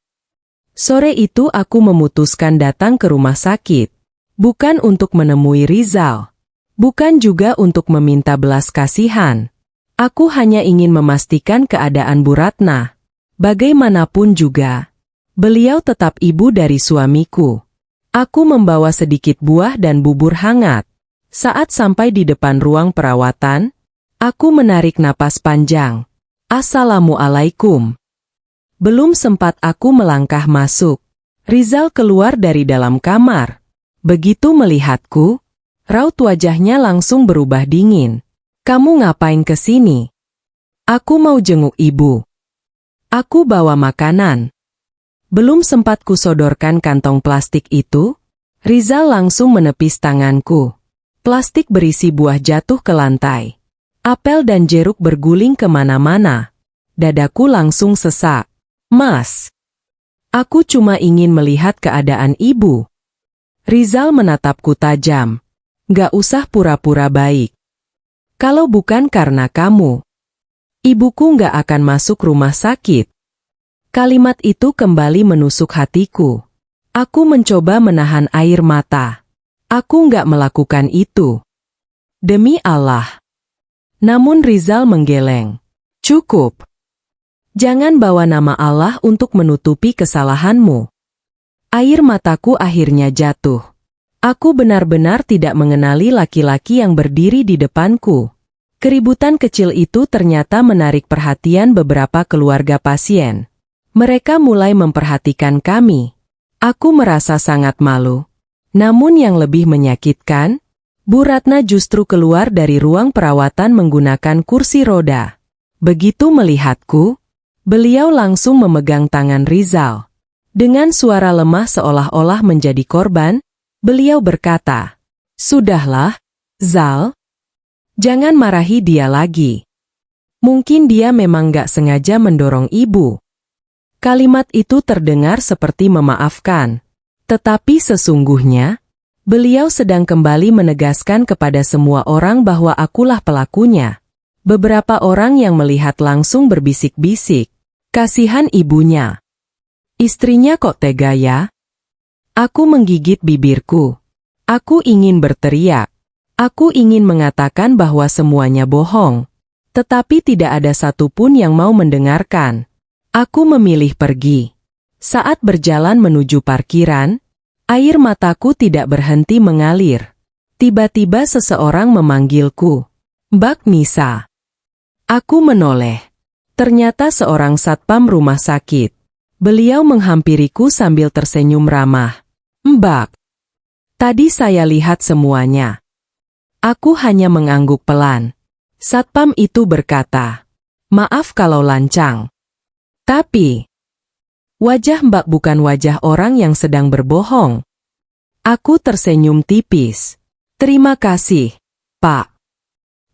Sore itu aku memutuskan datang ke rumah sakit. Bukan untuk menemui Rizal. Bukan juga untuk meminta belas kasihan. Aku hanya ingin memastikan keadaan Bu Ratna. Bagaimanapun juga, beliau tetap ibu dari suamiku. Aku membawa sedikit buah dan bubur hangat. Saat sampai di depan ruang perawatan, aku menarik napas panjang. Assalamualaikum. Belum sempat aku melangkah masuk, Rizal keluar dari dalam kamar. Begitu melihatku, raut wajahnya langsung berubah dingin. Kamu ngapain ke sini? Aku mau jenguk ibu. Aku bawa makanan. Belum sempat kusodorkan kantong plastik itu, Rizal langsung menepis tanganku. Plastik berisi buah jatuh ke lantai. Apel dan jeruk berguling kemana-mana. Dadaku langsung sesak. Mas, aku cuma ingin melihat keadaan ibu. Rizal menatapku tajam. Gak usah pura-pura baik. Kalau bukan karena kamu, ibuku gak akan masuk rumah sakit. Kalimat itu kembali menusuk hatiku. Aku mencoba menahan air mata. Aku gak melakukan itu. Demi Allah. Namun Rizal menggeleng. Cukup. Jangan bawa nama Allah untuk menutupi kesalahanmu. Air mataku akhirnya jatuh. Aku benar-benar tidak mengenali laki-laki yang berdiri di depanku. Keributan kecil itu ternyata menarik perhatian beberapa keluarga pasien. Mereka mulai memperhatikan kami. Aku merasa sangat malu. Namun yang lebih menyakitkan, Bu Ratna justru keluar dari ruang perawatan menggunakan kursi roda. Begitu melihatku, beliau langsung memegang tangan Rizal. Dengan suara lemah seolah-olah menjadi korban, beliau berkata, "Sudahlah, Zal. Jangan marahi dia lagi. Mungkin dia memang gak sengaja mendorong ibu." Kalimat itu terdengar seperti memaafkan. Tetapi sesungguhnya, Beliau sedang kembali menegaskan kepada semua orang bahwa akulah pelakunya. Beberapa orang yang melihat langsung berbisik-bisik. Kasihan ibunya. Istrinya kok tega ya? Aku menggigit bibirku. Aku ingin berteriak. Aku ingin mengatakan bahwa semuanya bohong. Tetapi tidak ada satupun yang mau mendengarkan. Aku memilih pergi. Saat berjalan menuju parkiran, air mataku tidak berhenti mengalir. Tiba-tiba seseorang memanggilku. Mbak Nisa. Aku menoleh. Ternyata seorang satpam rumah sakit. Beliau menghampiriku sambil tersenyum ramah. Mbak. Tadi saya lihat semuanya. Aku hanya mengangguk pelan. Satpam itu berkata, maaf kalau lancang. Tapi, wajah Mbak bukan wajah orang yang sedang berbohong. Aku tersenyum tipis. Terima kasih, Pak.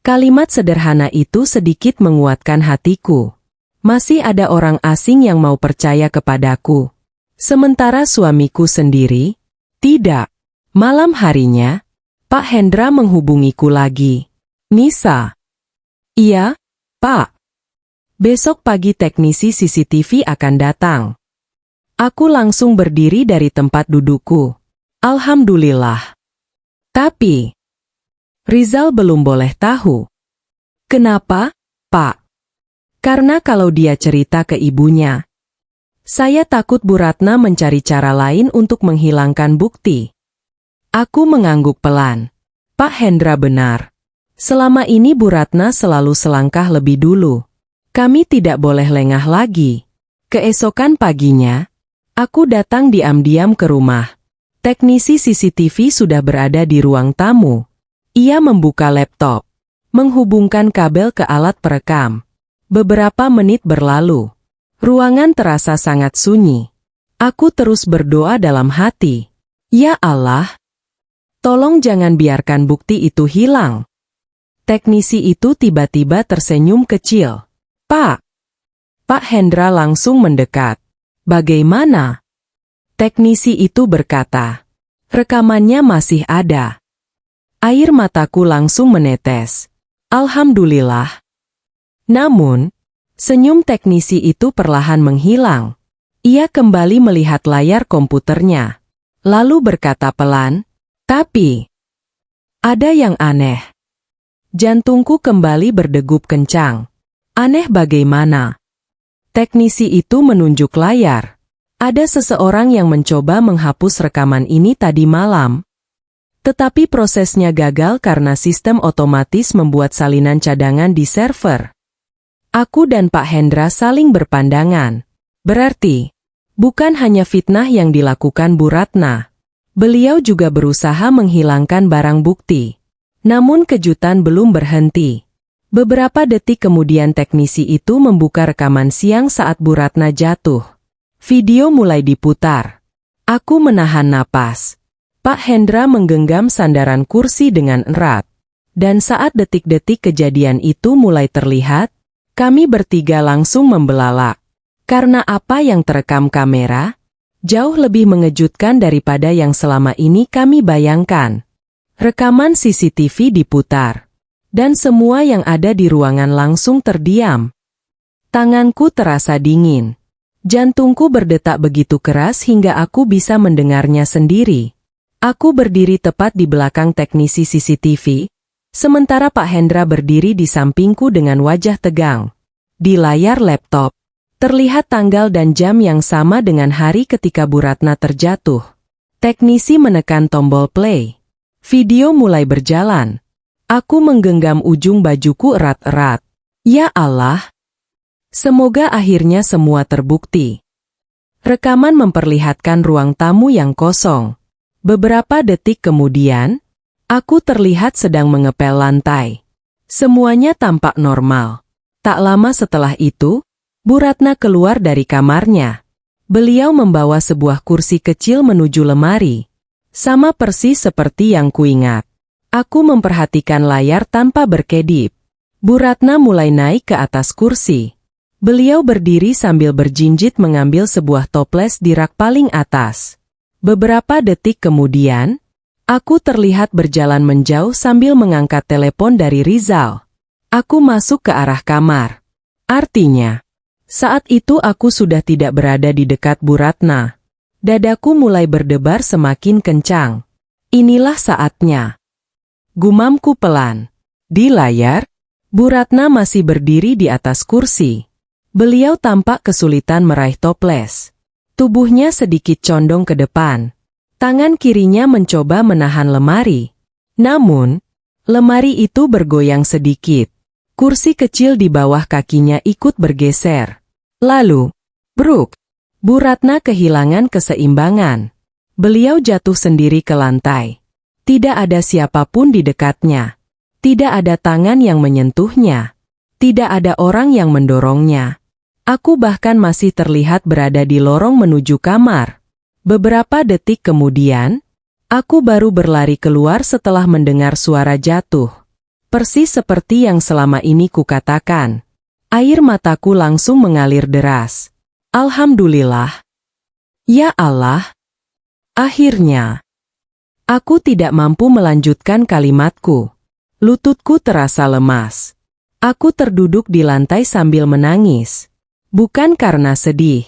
Kalimat sederhana itu sedikit menguatkan hatiku. Masih ada orang asing yang mau percaya kepadaku. Sementara suamiku sendiri, tidak. Malam harinya, Pak Hendra menghubungiku lagi. Nisa. Iya, Pak. Besok pagi teknisi CCTV akan datang. Aku langsung berdiri dari tempat dudukku. Alhamdulillah. Tapi, Rizal belum boleh tahu. Kenapa, Pak? Karena kalau dia cerita ke ibunya, saya takut Bu Ratna mencari cara lain untuk menghilangkan bukti. Aku mengangguk pelan. Pak Hendra benar. Selama ini Bu Ratna selalu selangkah lebih dulu. Kami tidak boleh lengah lagi. Keesokan paginya, aku datang diam-diam ke rumah. Teknisi CCTV sudah berada di ruang tamu. Ia membuka laptop, menghubungkan kabel ke alat perekam. Beberapa menit berlalu. Ruangan terasa sangat sunyi. Aku terus berdoa dalam hati. Ya Allah, tolong jangan biarkan bukti itu hilang. Teknisi itu tiba-tiba tersenyum kecil. Pak. Pak Hendra langsung mendekat. Bagaimana? Teknisi itu berkata. Rekamannya masih ada. Air mataku langsung menetes. Alhamdulillah. Namun, senyum teknisi itu perlahan menghilang. Ia kembali melihat layar komputernya. Lalu berkata pelan, tapi ada yang aneh. Jantungku kembali berdegup kencang. Aneh bagaimana? Teknisi itu menunjuk layar. Ada seseorang yang mencoba menghapus rekaman ini tadi malam. Tetapi prosesnya gagal karena sistem otomatis membuat salinan cadangan di server. Aku dan Pak Hendra saling berpandangan. Berarti, bukan hanya fitnah yang dilakukan Bu Ratna. Beliau juga berusaha menghilangkan barang bukti. Namun kejutan belum berhenti. Beberapa detik kemudian teknisi itu membuka rekaman siang saat Bu Ratna jatuh. Video mulai diputar. Aku menahan napas. Pak Hendra menggenggam sandaran kursi dengan erat. Dan saat detik-detik kejadian itu mulai terlihat, kami bertiga langsung membelalak. Karena apa yang terekam kamera, jauh lebih mengejutkan daripada yang selama ini kami bayangkan. Rekaman CCTV diputar. Dan semua yang ada di ruangan langsung terdiam. Tanganku terasa dingin. Jantungku berdetak begitu keras hingga aku bisa mendengarnya sendiri. Aku berdiri tepat di belakang teknisi CCTV, sementara Pak Hendra berdiri di sampingku dengan wajah tegang. Di layar laptop, terlihat tanggal dan jam yang sama dengan hari ketika Bu Ratna terjatuh. Teknisi menekan tombol play. Video mulai berjalan. Aku menggenggam ujung bajuku erat-erat. Ya Allah! Semoga akhirnya semua terbukti. Rekaman memperlihatkan ruang tamu yang kosong. Beberapa detik kemudian, aku terlihat sedang mengepel lantai. Semuanya tampak normal. Tak lama setelah itu, Bu Ratna keluar dari kamarnya. Beliau membawa sebuah kursi kecil menuju lemari. Sama persis seperti yang kuingat. Aku memperhatikan layar tanpa berkedip. Bu Ratna mulai naik ke atas kursi. Beliau berdiri sambil berjinjit mengambil sebuah toples di rak paling atas. Beberapa detik kemudian, Aku terlihat berjalan menjauh sambil mengangkat telepon dari Rizal. Aku masuk ke arah kamar. Artinya, saat itu aku sudah tidak berada di dekat Bu Ratna. Dadaku mulai berdebar semakin kencang. Inilah saatnya. Gumamku pelan. Di layar, Bu Ratna masih berdiri di atas kursi. Beliau tampak kesulitan meraih toples. Tubuhnya sedikit condong ke depan. Tangan kirinya mencoba menahan lemari. Namun, lemari itu bergoyang sedikit. Kursi kecil di bawah kakinya ikut bergeser. Lalu, bruk, Bu Ratna kehilangan keseimbangan. Beliau jatuh sendiri ke lantai. Tidak ada siapapun di dekatnya. Tidak ada tangan yang menyentuhnya. Tidak ada orang yang mendorongnya. Aku bahkan masih terlihat berada di lorong menuju kamar. Beberapa detik kemudian, aku baru berlari keluar setelah mendengar suara jatuh. Persis seperti yang selama ini kukatakan. Air mataku langsung mengalir deras. Alhamdulillah. Ya Allah. Akhirnya, aku tidak mampu melanjutkan kalimatku. Lututku terasa lemas. Aku terduduk di lantai sambil menangis. Bukan karena sedih,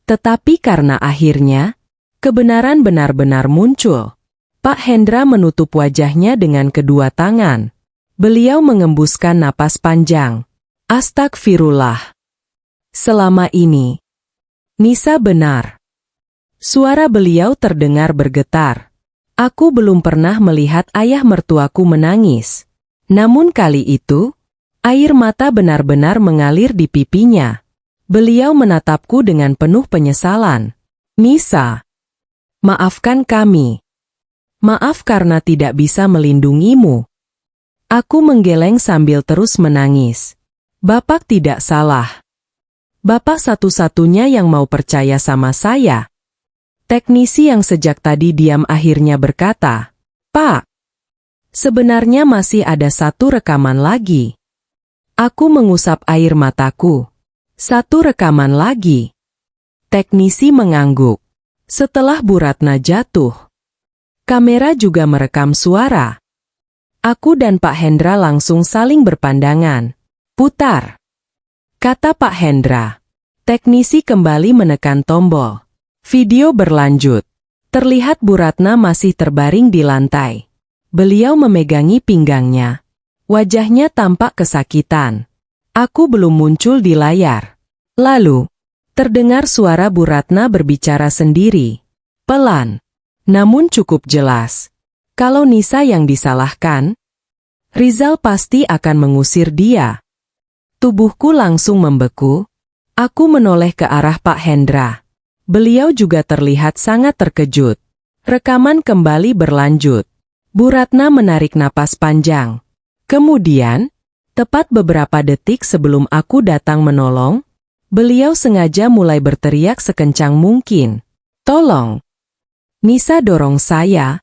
tetapi karena akhirnya, kebenaran benar-benar muncul. Pak Hendra menutup wajahnya dengan kedua tangan. Beliau mengembuskan napas panjang. Astagfirullah. Selama ini, Nisa benar. Suara beliau terdengar bergetar. Aku belum pernah melihat ayah mertuaku menangis. Namun kali itu, air mata benar-benar mengalir di pipinya. Beliau menatapku dengan penuh penyesalan. Nisa, maafkan kami. Maaf karena tidak bisa melindungimu. Aku menggeleng sambil terus menangis. Bapak tidak salah. Bapak satu-satunya yang mau percaya sama saya. Teknisi yang sejak tadi diam akhirnya berkata, Pak, sebenarnya masih ada satu rekaman lagi. Aku mengusap air mataku. Satu rekaman lagi. Teknisi mengangguk. Setelah Bu Ratna jatuh, kamera juga merekam suara. Aku dan Pak Hendra langsung saling berpandangan. Putar, kata Pak Hendra. Teknisi kembali menekan tombol. Video berlanjut. Terlihat Bu Ratna masih terbaring di lantai. Beliau memegangi pinggangnya. Wajahnya tampak kesakitan. Aku belum muncul di layar. Lalu, terdengar suara Bu Ratna berbicara sendiri. Pelan, namun cukup jelas. Kalau Nisa yang disalahkan, Rizal pasti akan mengusir dia. Tubuhku langsung membeku. Aku menoleh ke arah Pak Hendra. Beliau juga terlihat sangat terkejut. Rekaman kembali berlanjut. Bu Ratna menarik napas panjang. Kemudian, tepat beberapa detik sebelum aku datang menolong, beliau sengaja mulai berteriak sekencang mungkin. Tolong! Nisa dorong saya.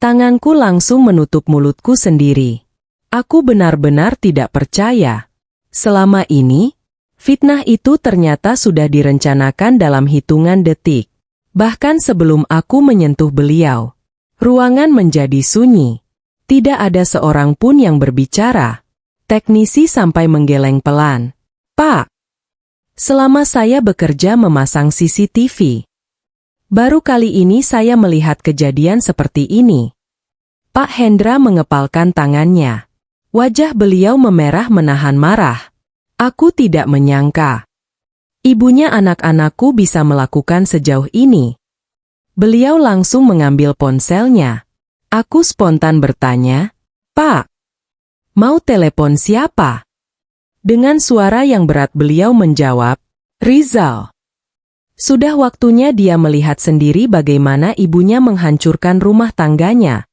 Tanganku langsung menutup mulutku sendiri. Aku benar-benar tidak percaya. Selama ini, fitnah itu ternyata sudah direncanakan dalam hitungan detik. Bahkan sebelum aku menyentuh beliau, ruangan menjadi sunyi. Tidak ada seorang pun yang berbicara. Teknisi sampai menggeleng pelan. Pak, selama saya bekerja memasang CCTV, baru kali ini saya melihat kejadian seperti ini. Pak Hendra mengepalkan tangannya. Wajah beliau memerah menahan marah. Aku tidak menyangka. Ibunya anak-anakku bisa melakukan sejauh ini. Beliau langsung mengambil ponselnya. Aku spontan bertanya, Pak, mau telepon siapa? Dengan suara yang berat beliau menjawab, Rizal. Sudah waktunya dia melihat sendiri bagaimana ibunya menghancurkan rumah tangganya.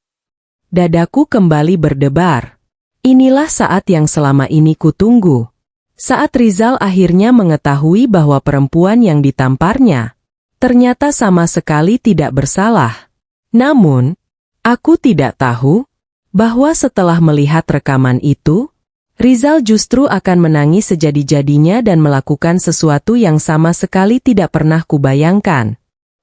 Dadaku kembali berdebar. Inilah saat yang selama ini kutunggu. Saat Rizal akhirnya mengetahui bahwa perempuan yang ditamparnya ternyata sama sekali tidak bersalah. Namun, aku tidak tahu bahwa setelah melihat rekaman itu, Rizal justru akan menangis sejadi-jadinya dan melakukan sesuatu yang sama sekali tidak pernah kubayangkan.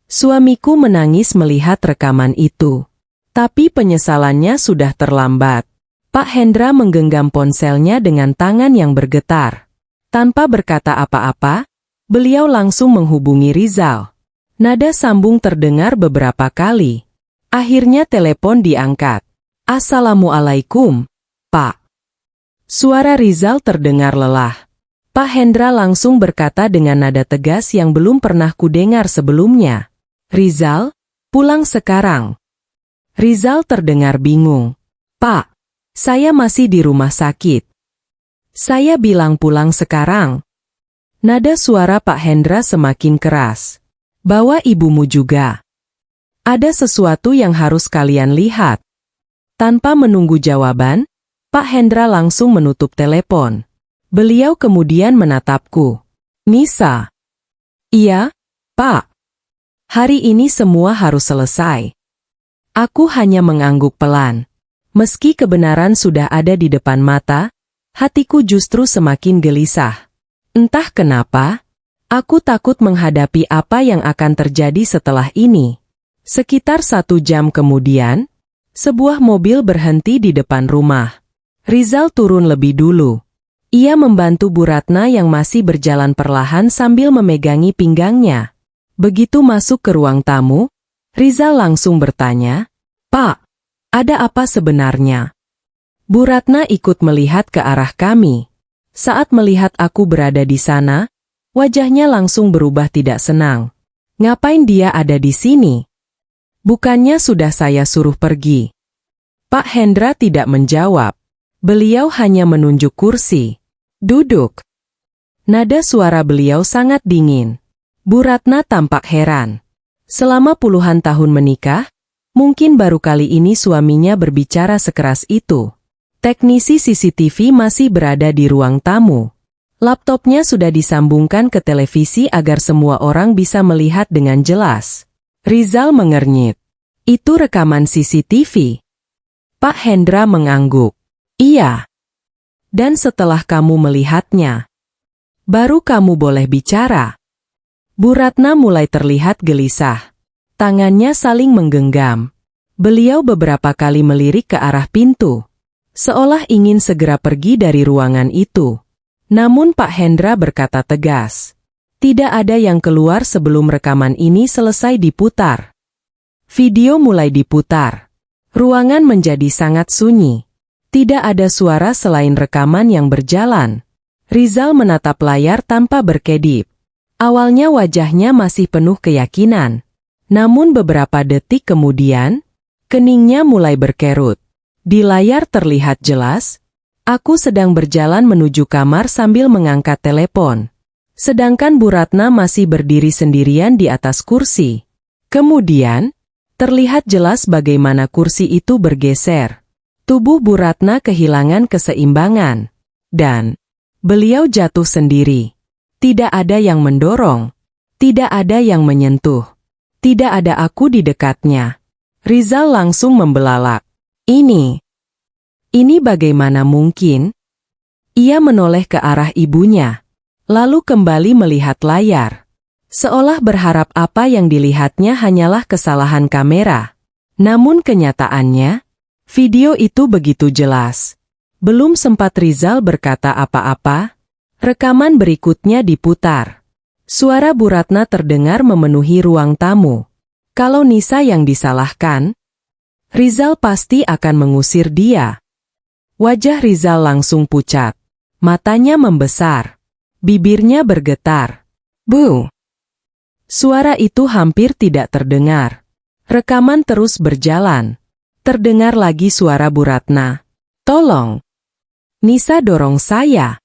Suamiku menangis melihat rekaman itu. Tapi penyesalannya sudah terlambat. Pak Hendra menggenggam ponselnya dengan tangan yang bergetar. Tanpa berkata apa-apa, beliau langsung menghubungi Rizal. Nada sambung terdengar beberapa kali. Akhirnya telepon diangkat. "Assalamualaikum, Pak." Suara Rizal terdengar lelah. Pak Hendra langsung berkata dengan nada tegas yang belum pernah kudengar sebelumnya. "Rizal, pulang sekarang." Rizal terdengar bingung. "Pak, saya masih di rumah sakit." "Saya bilang pulang sekarang." Nada suara Pak Hendra semakin keras. "Bawa ibumu juga. Ada sesuatu yang harus kalian lihat." Tanpa menunggu jawaban, Pak Hendra langsung menutup telepon. Beliau kemudian menatapku. "Nisa." "Iya, Pak. Hari ini semua harus selesai." Aku hanya mengangguk pelan. Meski kebenaran sudah ada di depan mata, hatiku justru semakin gelisah. Entah kenapa, aku takut menghadapi apa yang akan terjadi setelah ini. Sekitar 1 jam kemudian, sebuah mobil berhenti di depan rumah. Rizal turun lebih dulu. Ia membantu Bu Ratna yang masih berjalan perlahan sambil memegangi pinggangnya. Begitu masuk ke ruang tamu, Rizal langsung bertanya, "Pak, ada apa sebenarnya?" Bu Ratna ikut melihat ke arah kami. Saat melihat aku berada di sana, wajahnya langsung berubah tidak senang. "Ngapain dia ada di sini? Bukannya sudah saya suruh pergi?" Pak Hendra tidak menjawab. Beliau hanya menunjuk kursi. "Duduk." Nada suara beliau sangat dingin. Bu Ratna tampak heran. Selama puluhan tahun menikah, mungkin baru kali ini suaminya berbicara sekeras itu. Teknisi CCTV masih berada di ruang tamu. Laptopnya sudah disambungkan ke televisi agar semua orang bisa melihat dengan jelas. Rizal mengernyit. "Itu rekaman CCTV?" Pak Hendra mengangguk. "Iya. Dan setelah kamu melihatnya, baru kamu boleh bicara." Bu Ratna mulai terlihat gelisah. Tangannya saling menggenggam. Beliau beberapa kali melirik ke arah pintu, seolah ingin segera pergi dari ruangan itu. Namun Pak Hendra berkata tegas, "Tidak ada yang keluar sebelum rekaman ini selesai diputar." Video mulai diputar. Ruangan menjadi sangat sunyi. Tidak ada suara selain rekaman yang berjalan. Rizal menatap layar tanpa berkedip. Awalnya wajahnya masih penuh keyakinan. Namun beberapa detik kemudian, keningnya mulai berkerut. Di layar terlihat jelas, aku sedang berjalan menuju kamar sambil mengangkat telepon. Sedangkan Bu Ratna masih berdiri sendirian di atas kursi. Kemudian, terlihat jelas bagaimana kursi itu bergeser. Tubuh Bu Ratna kehilangan keseimbangan. Dan beliau jatuh sendiri. Tidak ada yang mendorong. Tidak ada yang menyentuh. Tidak ada aku di dekatnya. Rizal langsung membelalak. Ini bagaimana mungkin?" Ia menoleh ke arah ibunya, lalu kembali melihat layar. Seolah berharap apa yang dilihatnya hanyalah kesalahan kamera. Namun kenyataannya, video itu begitu jelas. Belum sempat Rizal berkata apa-apa, rekaman berikutnya diputar. Suara Bu Ratna terdengar memenuhi ruang tamu. Kalau Nisa yang disalahkan, Rizal pasti akan mengusir dia. Wajah Rizal langsung pucat. Matanya membesar. Bibirnya bergetar. "Bu!" Suara itu hampir tidak terdengar. Rekaman terus berjalan. Terdengar lagi suara Bu Ratna. "Tolong! Nisa dorong saya."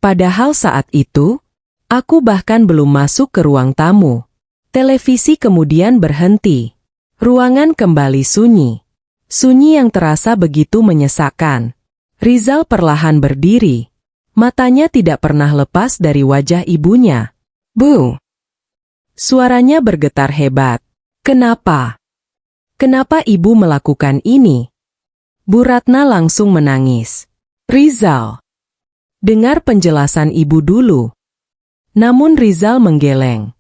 Padahal saat itu, aku bahkan belum masuk ke ruang tamu. Televisi kemudian berhenti. Ruangan kembali sunyi. Sunyi yang terasa begitu menyesakkan. Rizal perlahan berdiri. Matanya tidak pernah lepas dari wajah ibunya. "Bu!" Suaranya bergetar hebat. "Kenapa? Kenapa ibu melakukan ini?" Bu Ratna langsung menangis. "Rizal, dengar penjelasan ibu dulu." Namun Rizal menggeleng.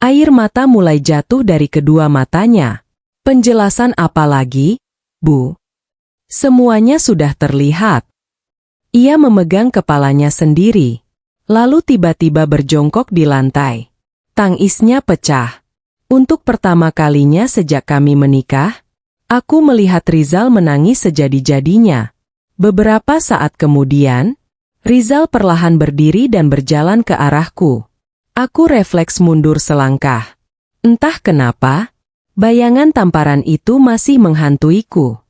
Air mata mulai jatuh dari kedua matanya. Penjelasan apa lagi, Bu? Semuanya sudah terlihat. Ia memegang kepalanya sendiri, lalu tiba-tiba berjongkok di lantai. Tangisnya pecah. Untuk pertama kalinya sejak kami menikah, aku melihat Rizal menangis sejadi-jadinya. Beberapa saat kemudian, Rizal perlahan berdiri dan berjalan ke arahku. Aku refleks mundur selangkah. Entah kenapa, bayangan tamparan itu masih menghantuiku.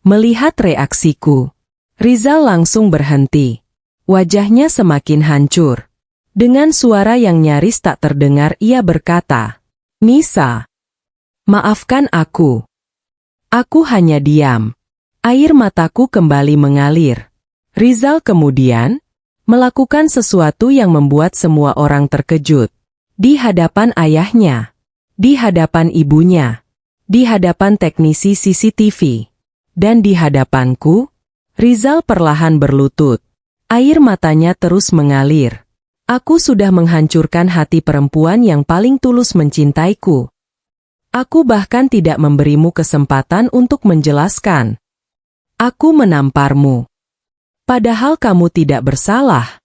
Melihat reaksiku, Rizal langsung berhenti. Wajahnya semakin hancur. Dengan suara yang nyaris tak terdengar ia berkata, "Nisa, maafkan aku." Aku hanya diam. Air mataku kembali mengalir. Rizal kemudian melakukan sesuatu yang membuat semua orang terkejut. Di hadapan ayahnya, di hadapan ibunya, di hadapan teknisi CCTV, dan di hadapanku, Rizal perlahan berlutut. Air matanya terus mengalir. Aku sudah menghancurkan hati perempuan yang paling tulus mencintaiku. Aku bahkan tidak memberimu kesempatan untuk menjelaskan. Aku menamparmu. Padahal kamu tidak bersalah.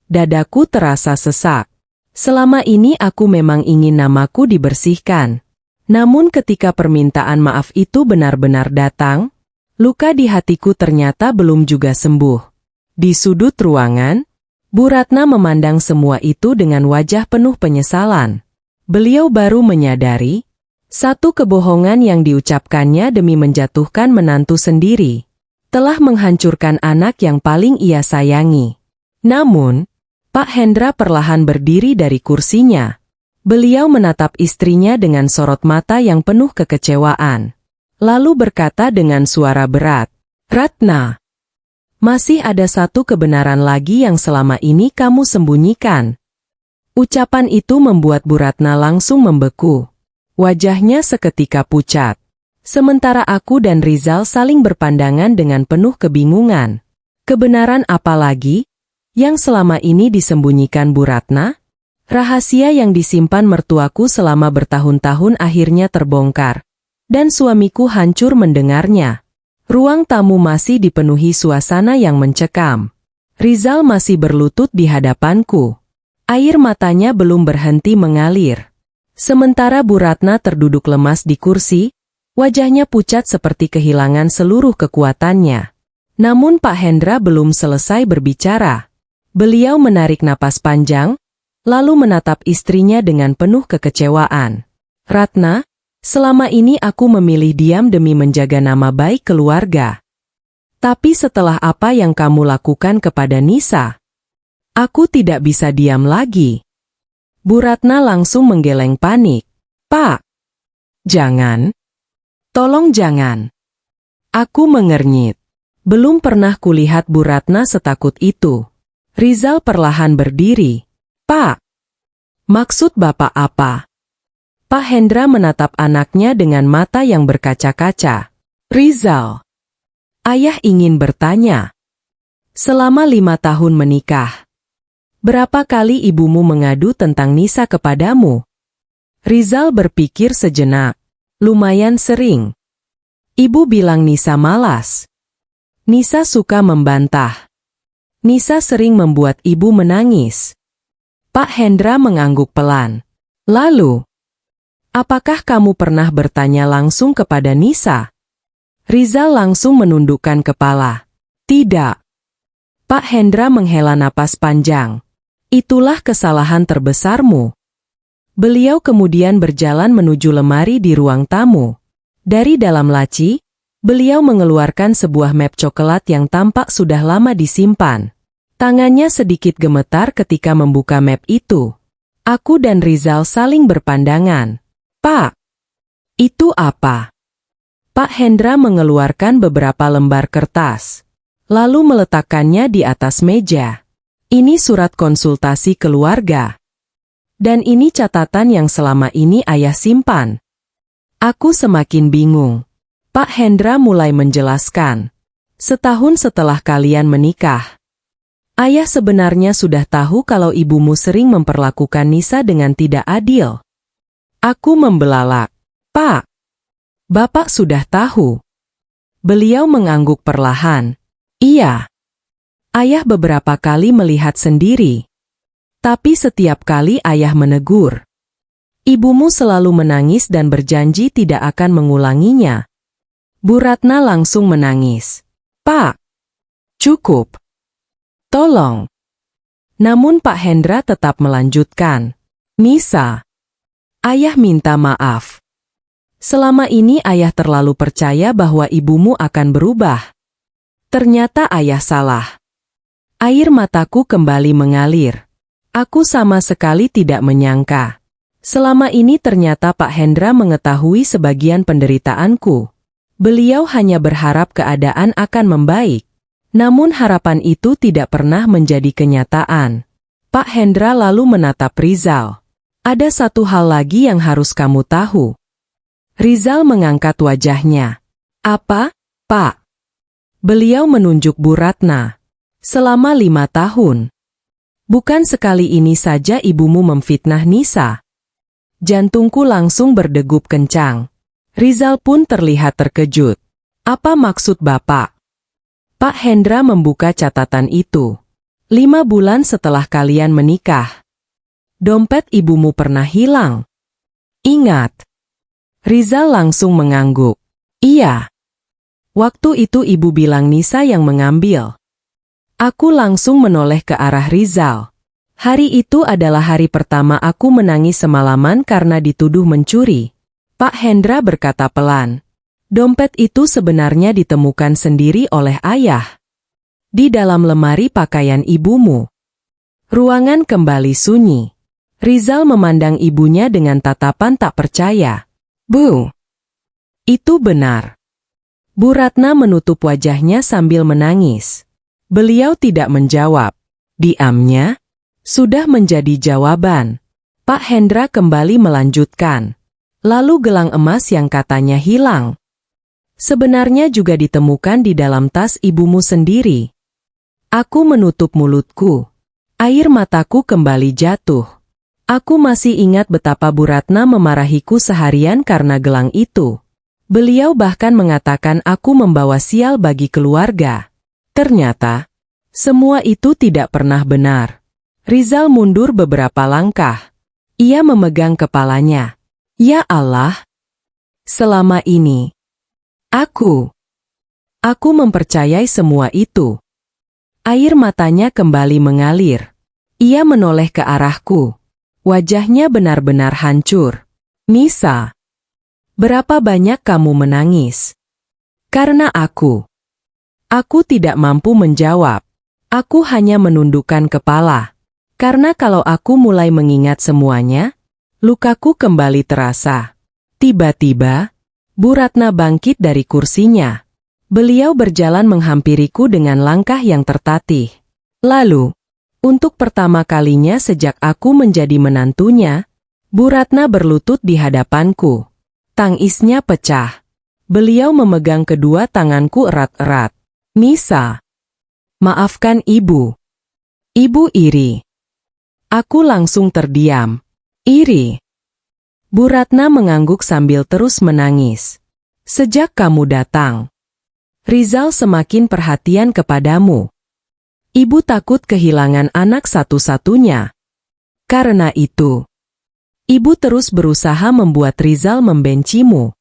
Dadaku terasa sesak. Selama ini aku memang ingin namaku dibersihkan. Namun ketika permintaan maaf itu benar-benar datang, luka di hatiku ternyata belum juga sembuh. Di sudut ruangan, Bu Ratna memandang semua itu dengan wajah penuh penyesalan. Beliau baru menyadari, satu kebohongan yang diucapkannya demi menjatuhkan menantu sendiri, telah menghancurkan anak yang paling ia sayangi. Namun, Pak Hendra perlahan berdiri dari kursinya. Beliau menatap istrinya dengan sorot mata yang penuh kekecewaan. Lalu berkata dengan suara berat, "Ratna, masih ada satu kebenaran lagi yang selama ini kamu sembunyikan." Ucapan itu membuat Bu Ratna langsung membeku. Wajahnya seketika pucat. Sementara aku dan Rizal saling berpandangan dengan penuh kebingungan. Kebenaran apa lagi yang selama ini disembunyikan Bu Ratna? Rahasia yang disimpan mertuaku selama bertahun-tahun akhirnya terbongkar. Dan suamiku hancur mendengarnya. Ruang tamu masih dipenuhi suasana yang mencekam. Rizal masih berlutut di hadapanku. Air matanya belum berhenti mengalir. Sementara Bu Ratna terduduk lemas di kursi, wajahnya pucat seperti kehilangan seluruh kekuatannya. Namun Pak Hendra belum selesai berbicara. Beliau menarik napas panjang, lalu menatap istrinya dengan penuh kekecewaan. "Ratna, selama ini aku memilih diam demi menjaga nama baik keluarga. Tapi setelah apa yang kamu lakukan kepada Nisa, aku tidak bisa diam lagi." Bu Ratna langsung menggeleng panik. "Pak, jangan. Tolong jangan." Aku mengernyit. Belum pernah kulihat Bu Ratna setakut itu. Rizal perlahan berdiri. "Pak, maksud Bapak apa?" Pak Hendra menatap anaknya dengan mata yang berkaca-kaca. "Rizal, ayah ingin bertanya. Selama 5 tahun menikah, berapa kali ibumu mengadu tentang Nisa kepadamu?" Rizal berpikir sejenak. "Lumayan sering. Ibu bilang Nisa malas. Nisa suka membantah. Nisa sering membuat ibu menangis." Pak Hendra mengangguk pelan. "Lalu, apakah kamu pernah bertanya langsung kepada Nisa?" Rizal langsung menundukkan kepala. "Tidak." Pak Hendra menghela napas panjang. "Itulah kesalahan terbesarmu." Beliau kemudian berjalan menuju lemari di ruang tamu. Dari dalam laci, beliau mengeluarkan sebuah map coklat yang tampak sudah lama disimpan. Tangannya sedikit gemetar ketika membuka map itu. Aku dan Rizal saling berpandangan. "Pak, itu apa?" Pak Hendra mengeluarkan beberapa lembar kertas, lalu meletakkannya di atas meja. "Ini surat konsultasi keluarga. Dan ini catatan yang selama ini ayah simpan." Aku semakin bingung. Pak Hendra mulai menjelaskan. "Setahun setelah kalian menikah, ayah sebenarnya sudah tahu kalau ibumu sering memperlakukan Nisa dengan tidak adil." Aku membelalak. "Pak, Bapak sudah tahu. Beliau mengangguk perlahan. Iya. Ayah beberapa kali melihat sendiri. Tapi setiap kali ayah menegur. Ibumu selalu menangis dan berjanji tidak akan mengulanginya. Bu Ratna langsung menangis. Pak, cukup. Tolong. Namun Pak Hendra tetap melanjutkan. Nisa, ayah minta maaf. Selama ini ayah terlalu percaya bahwa ibumu akan berubah. Ternyata ayah salah. Air mataku kembali mengalir. Aku sama sekali tidak menyangka. Selama ini ternyata Pak Hendra mengetahui sebagian penderitaanku. Beliau hanya berharap keadaan akan membaik. Namun harapan itu tidak pernah menjadi kenyataan. Pak Hendra lalu menatap Rizal. Ada satu hal lagi yang harus kamu tahu. Rizal mengangkat wajahnya. Apa, Pak? Beliau menunjuk Bu Ratna. Selama 5 tahun. Bukan sekali ini saja ibumu memfitnah Nisa. Jantungku langsung berdegup kencang. Rizal pun terlihat terkejut. Apa maksud Bapak? Pak Hendra membuka catatan itu. 5 bulan setelah kalian menikah. Dompet ibumu pernah hilang. Ingat. Rizal langsung mengangguk. Iya. Waktu itu ibu bilang Nisa yang mengambil. Aku langsung menoleh ke arah Rizal. Hari itu adalah hari pertama aku menangis semalaman karena dituduh mencuri. Pak Hendra berkata pelan. Dompet itu sebenarnya ditemukan sendiri oleh ayah. Di dalam lemari pakaian ibumu. Ruangan kembali sunyi. Rizal memandang ibunya dengan tatapan tak percaya. Bu, itu benar. Bu Ratna menutup wajahnya sambil menangis. Beliau tidak menjawab. Diamnya sudah menjadi jawaban. Pak Hendra kembali melanjutkan. Lalu gelang emas yang katanya hilang. Sebenarnya juga ditemukan di dalam tas ibumu sendiri. Aku menutup mulutku. Air mataku kembali jatuh. Aku masih ingat betapa Bu Ratna memarahiku seharian karena gelang itu. Beliau bahkan mengatakan aku membawa sial bagi keluarga. Ternyata, semua itu tidak pernah benar. Rizal mundur beberapa langkah. Ia memegang kepalanya. Ya Allah! Selama ini, aku mempercayai semua itu. Air matanya kembali mengalir. Ia menoleh ke arahku. Wajahnya benar-benar hancur. Nisa, berapa banyak kamu menangis? Karena aku tidak mampu menjawab. Aku hanya menundukkan kepala. Karena kalau aku mulai mengingat semuanya, lukaku kembali terasa. Tiba-tiba, Bu Ratna bangkit dari kursinya. Beliau berjalan menghampiriku dengan langkah yang tertatih. Lalu, untuk pertama kalinya sejak aku menjadi menantunya, Bu Ratna berlutut di hadapanku. Tangisnya pecah. Beliau memegang kedua tanganku erat-erat. Nisa, maafkan ibu. Ibu iri. Aku langsung terdiam. Iri. Bu Ratna mengangguk sambil terus menangis. Sejak kamu datang, Rizal semakin perhatian kepadamu. Ibu takut kehilangan anak satu-satunya. Karena itu, ibu terus berusaha membuat Rizal membencimu.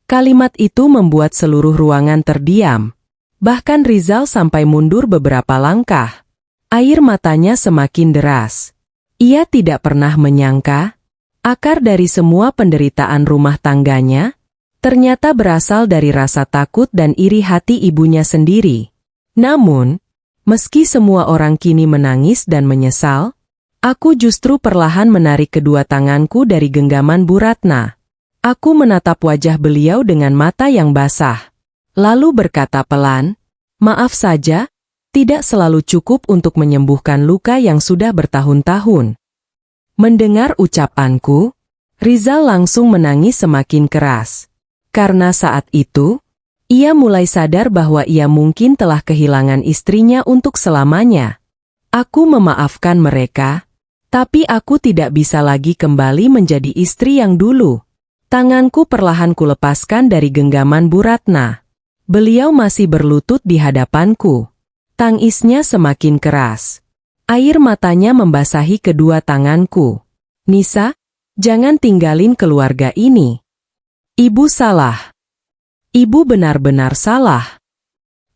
Kalimat itu membuat seluruh ruangan terdiam. Bahkan Rizal sampai mundur beberapa langkah. Air matanya semakin deras. Ia tidak pernah menyangka, akar dari semua penderitaan rumah tangganya, ternyata berasal dari rasa takut dan iri hati ibunya sendiri. Namun, meski semua orang kini menangis dan menyesal, aku justru perlahan menarik kedua tanganku dari genggaman Bu Ratna. Aku menatap wajah beliau dengan mata yang basah. Lalu berkata pelan, maaf saja, tidak selalu cukup untuk menyembuhkan luka yang sudah bertahun-tahun. Mendengar ucapanku, Rizal langsung menangis semakin keras. Karena saat itu, ia mulai sadar bahwa ia mungkin telah kehilangan istrinya untuk selamanya. Aku memaafkan mereka, tapi aku tidak bisa lagi kembali menjadi istri yang dulu. Tanganku perlahan kulepaskan dari genggaman Bu Ratna. Beliau masih berlutut di hadapanku. Tangisnya semakin keras. Air matanya membasahi kedua tanganku. Nisa, jangan tinggalin keluarga ini. Ibu salah. Ibu benar-benar salah.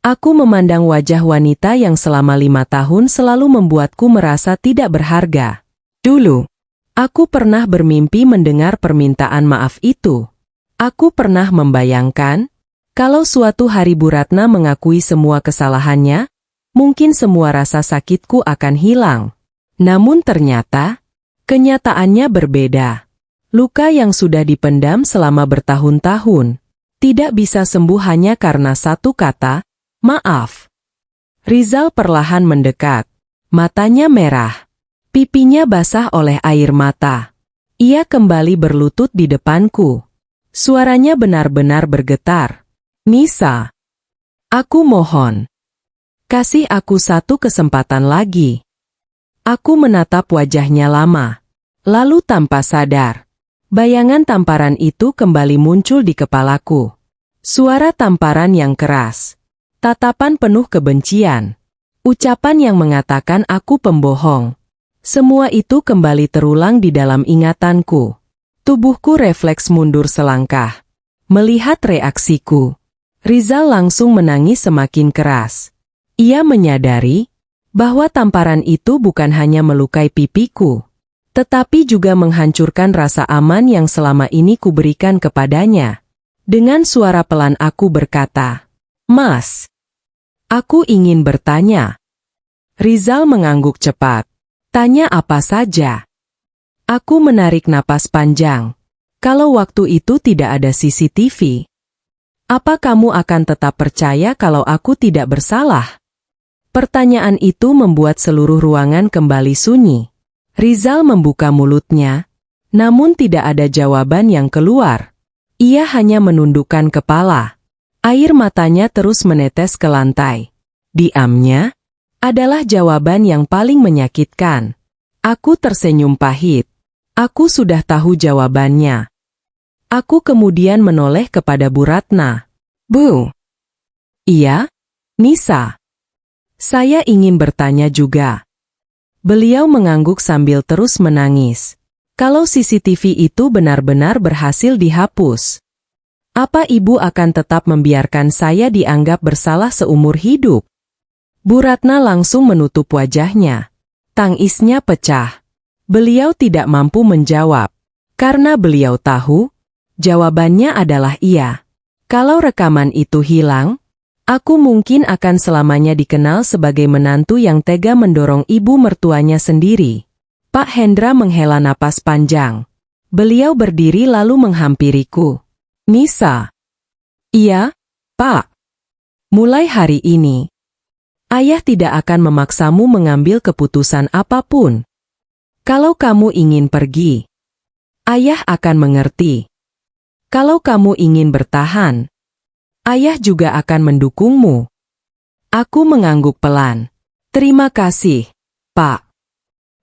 Aku memandang wajah wanita yang selama 5 tahun selalu membuatku merasa tidak berharga. Dulu, aku pernah bermimpi mendengar permintaan maaf itu. Aku pernah membayangkan, kalau suatu hari Bu Ratna mengakui semua kesalahannya, mungkin semua rasa sakitku akan hilang. Namun ternyata, kenyataannya berbeda. Luka yang sudah dipendam selama bertahun-tahun, tidak bisa sembuh hanya karena satu kata, maaf. Rizal perlahan mendekat. Matanya merah. Pipinya basah oleh air mata. Ia kembali berlutut di depanku. Suaranya benar-benar bergetar. Nisa, aku mohon. Kasih aku satu kesempatan lagi. Aku menatap wajahnya lama. Lalu tanpa sadar, bayangan tamparan itu kembali muncul di kepalaku. Suara tamparan yang keras. Tatapan penuh kebencian. Ucapan yang mengatakan aku pembohong. Semua itu kembali terulang di dalam ingatanku. Tubuhku refleks mundur selangkah. Melihat reaksiku, Rizal langsung menangis semakin keras. Ia menyadari bahwa tamparan itu bukan hanya melukai pipiku, tetapi juga menghancurkan rasa aman yang selama ini kuberikan kepadanya. Dengan suara pelan aku berkata, "Mas, aku ingin bertanya." Rizal mengangguk cepat. Tanya apa saja. Aku menarik napas panjang. Kalau waktu itu tidak ada CCTV, apa kamu akan tetap percaya kalau aku tidak bersalah? Pertanyaan itu membuat seluruh ruangan kembali sunyi. Rizal membuka mulutnya, namun tidak ada jawaban yang keluar. Ia hanya menundukkan kepala. Air matanya terus menetes ke lantai. Diamnya adalah jawaban yang paling menyakitkan. Aku tersenyum pahit. Aku sudah tahu jawabannya. Aku kemudian menoleh kepada Bu Ratna. Bu. Iya? Nisa. Saya ingin bertanya juga. Beliau mengangguk sambil terus menangis. Kalau CCTV itu benar-benar berhasil dihapus, apa ibu akan tetap membiarkan saya dianggap bersalah seumur hidup? Bu Ratna langsung menutup wajahnya. Tangisnya pecah. Beliau tidak mampu menjawab. Karena beliau tahu, jawabannya adalah iya. Kalau rekaman itu hilang, aku mungkin akan selamanya dikenal sebagai menantu yang tega mendorong ibu mertuanya sendiri. Pak Hendra menghela napas panjang. Beliau berdiri lalu menghampiriku. Nisa. Iya, Pak. Mulai hari ini, Ayah tidak akan memaksamu mengambil keputusan apapun. Kalau kamu ingin pergi, Ayah akan mengerti. Kalau kamu ingin bertahan, Ayah juga akan mendukungmu. Aku mengangguk pelan. Terima kasih, Pak.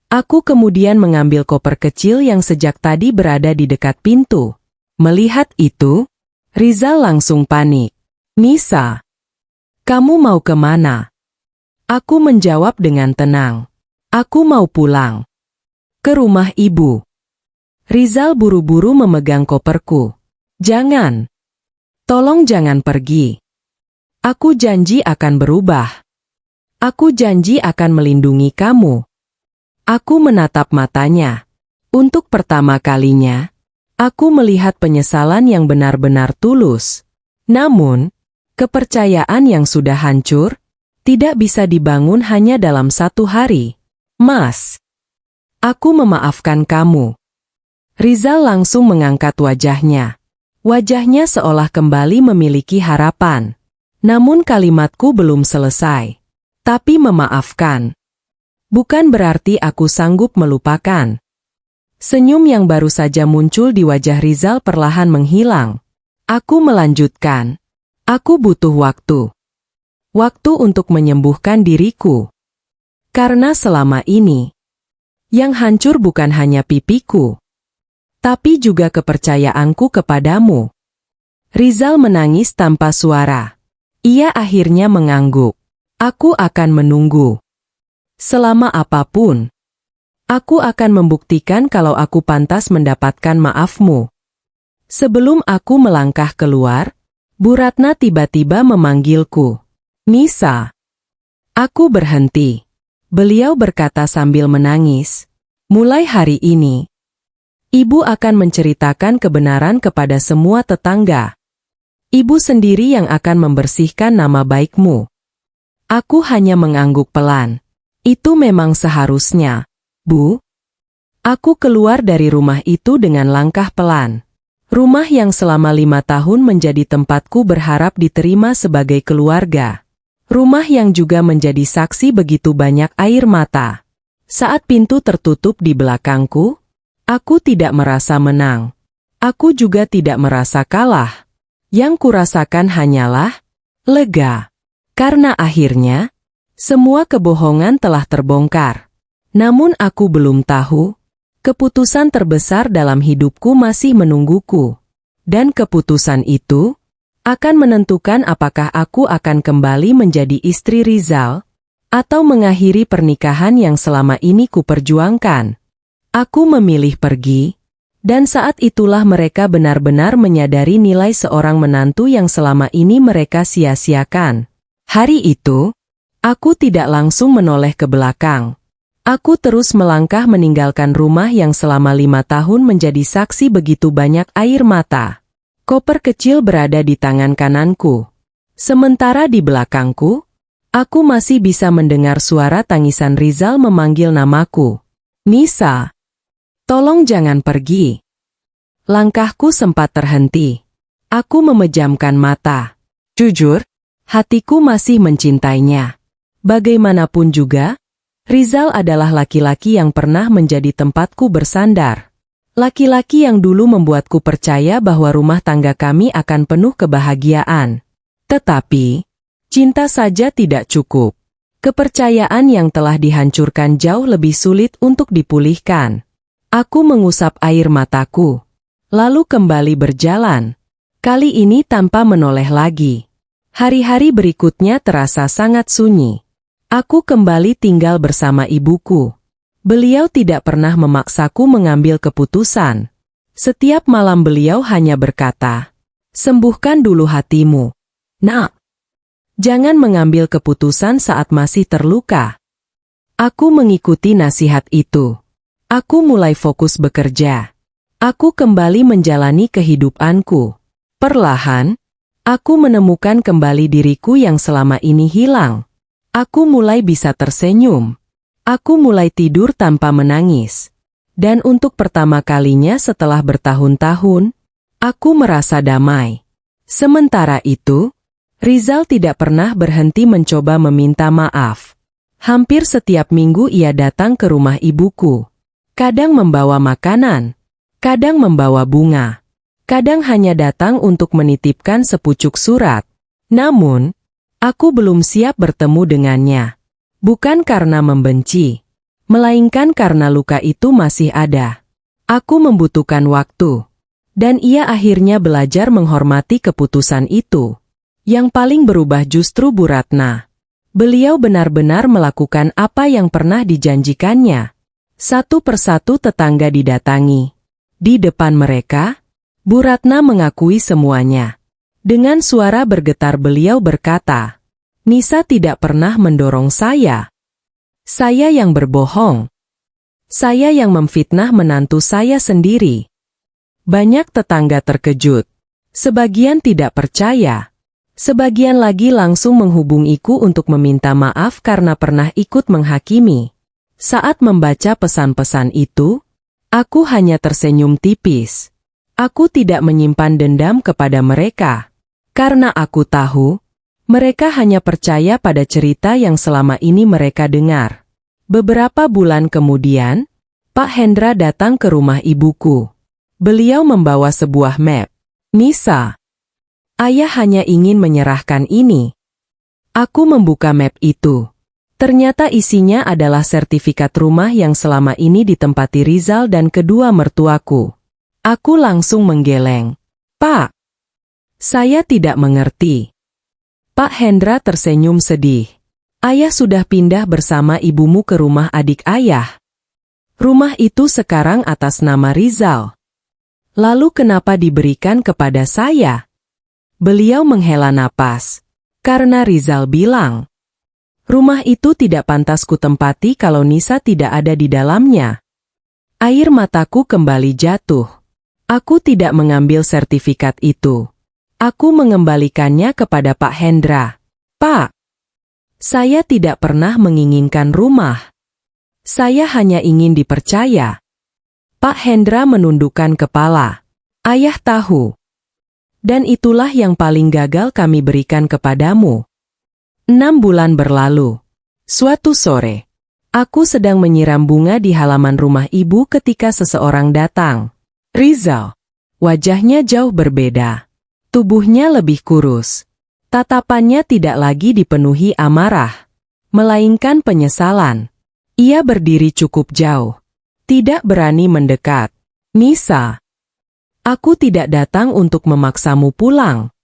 Aku kemudian mengambil koper kecil yang sejak tadi berada di dekat pintu. Melihat itu, Rizal langsung panik. Nisa, kamu mau kemana? Aku menjawab dengan tenang. Aku mau pulang. Ke rumah ibu. Rizal buru-buru memegang koperku. Jangan. Tolong jangan pergi. Aku janji akan berubah. Aku janji akan melindungi kamu. Aku menatap matanya. Untuk pertama kalinya, aku melihat penyesalan yang benar-benar tulus. Namun, kepercayaan yang sudah hancur, tidak bisa dibangun hanya dalam satu hari. Mas, aku memaafkan kamu. Rizal langsung mengangkat wajahnya. Wajahnya seolah kembali memiliki harapan. Namun kalimatku belum selesai. Tapi memaafkan bukan berarti aku sanggup melupakan. Senyum yang baru saja muncul di wajah Rizal perlahan menghilang. Aku melanjutkan. Aku butuh waktu. Waktu untuk menyembuhkan diriku. Karena selama ini, yang hancur bukan hanya pipiku. tapi juga kepercayaanku kepadamu. Rizal menangis tanpa suara. Ia akhirnya mengangguk. Aku akan menunggu. Selama apapun. Aku akan membuktikan kalau aku pantas mendapatkan maafmu. Sebelum aku melangkah keluar, Bu Ratna tiba-tiba memanggilku. Nisa. Aku berhenti. Beliau berkata sambil menangis. Mulai hari ini, Ibu akan menceritakan kebenaran kepada semua tetangga. Ibu sendiri yang akan membersihkan nama baikmu. Aku hanya mengangguk pelan. Itu memang seharusnya, Bu. Aku keluar dari rumah itu dengan langkah pelan. Rumah yang selama 5 tahun menjadi tempatku berharap diterima sebagai keluarga. Rumah yang juga menjadi saksi begitu banyak air mata. Saat pintu tertutup di belakangku, aku tidak merasa menang. Aku juga tidak merasa kalah. Yang kurasakan hanyalah lega. Karena akhirnya, semua kebohongan telah terbongkar. Namun aku belum tahu, keputusan terbesar dalam hidupku masih menungguku. Dan keputusan itu akan menentukan apakah aku akan kembali menjadi istri Rizal, atau mengakhiri pernikahan yang selama ini kuperjuangkan. Aku memilih pergi, dan saat itulah mereka benar-benar menyadari nilai seorang menantu yang selama ini mereka sia-siakan. Hari itu, aku tidak langsung menoleh ke belakang. Aku terus melangkah meninggalkan rumah yang selama 5 tahun menjadi saksi begitu banyak air mata. Koper kecil berada di tangan kananku. Sementara di belakangku, aku masih bisa mendengar suara tangisan Rizal memanggil namaku. Nisa, tolong jangan pergi. Langkahku sempat terhenti. Aku memejamkan mata. Jujur, hatiku masih mencintainya. Bagaimanapun juga, Rizal adalah laki-laki yang pernah menjadi tempatku bersandar. Laki-laki yang dulu membuatku percaya bahwa rumah tangga kami akan penuh kebahagiaan. Tetapi, cinta saja tidak cukup. Kepercayaan yang telah dihancurkan jauh lebih sulit untuk dipulihkan. Aku mengusap air mataku, lalu kembali berjalan. Kali ini tanpa menoleh lagi. Hari-hari berikutnya terasa sangat sunyi. Aku kembali tinggal bersama ibuku. Beliau tidak pernah memaksaku mengambil keputusan. Setiap malam beliau hanya berkata, "Sembuhkan dulu hatimu, Nak. Jangan mengambil keputusan saat masih terluka." Aku mengikuti nasihat itu. Aku mulai fokus bekerja. Aku kembali menjalani kehidupanku. Perlahan, aku menemukan kembali diriku yang selama ini hilang. Aku mulai bisa tersenyum. Aku mulai tidur tanpa menangis. Dan untuk pertama kalinya setelah bertahun-tahun, aku merasa damai. Sementara itu, Rizal tidak pernah berhenti mencoba meminta maaf. Hampir setiap minggu ia datang ke rumah ibuku. Kadang membawa makanan, kadang membawa bunga, kadang hanya datang untuk menitipkan sepucuk surat. Namun, aku belum siap bertemu dengannya. Bukan karena membenci, melainkan karena luka itu masih ada. Aku membutuhkan waktu. Dan ia akhirnya belajar menghormati keputusan itu. Yang paling berubah justru Bu Ratna. Beliau benar-benar melakukan apa yang pernah dijanjikannya. Satu persatu tetangga didatangi. Di depan mereka, Bu Ratna mengakui semuanya. Dengan suara bergetar beliau berkata, "Nisa tidak pernah mendorong saya. Saya yang berbohong. Saya yang memfitnah menantu saya sendiri." Banyak tetangga terkejut. Sebagian tidak percaya. Sebagian lagi langsung menghubungiku untuk meminta maaf karena pernah ikut menghakimi. Saat membaca pesan-pesan itu, aku hanya tersenyum tipis. Aku tidak menyimpan dendam kepada mereka. Karena aku tahu, mereka hanya percaya pada cerita yang selama ini mereka dengar. Beberapa bulan kemudian, Pak Hendra datang ke rumah ibuku. Beliau membawa sebuah map. "Nisa, ayah hanya ingin menyerahkan ini." Aku membuka map itu. Ternyata isinya adalah sertifikat rumah yang selama ini ditempati Rizal dan kedua mertuaku. Aku langsung menggeleng. Pak, saya tidak mengerti. Pak Hendra tersenyum sedih. Ayah sudah pindah bersama ibumu ke rumah adik ayah. Rumah itu sekarang atas nama Rizal. Lalu kenapa diberikan kepada saya? Beliau menghela napas. Karena Rizal bilang, rumah itu tidak pantas kutempati kalau Nisa tidak ada di dalamnya. Air mataku kembali jatuh. Aku tidak mengambil sertifikat itu. Aku mengembalikannya kepada Pak Hendra. Pak, saya tidak pernah menginginkan rumah. Saya hanya ingin dipercaya. Pak Hendra menundukkan kepala. Ayah tahu. Dan itulah yang paling gagal kami berikan kepadamu. 6 bulan berlalu. Suatu sore, aku sedang menyiram bunga di halaman rumah ibu ketika seseorang datang. Rizal. Wajahnya jauh berbeda. Tubuhnya lebih kurus. Tatapannya tidak lagi dipenuhi amarah, melainkan penyesalan. Ia berdiri cukup jauh. Tidak berani mendekat. Nisa, aku tidak datang untuk memaksamu pulang.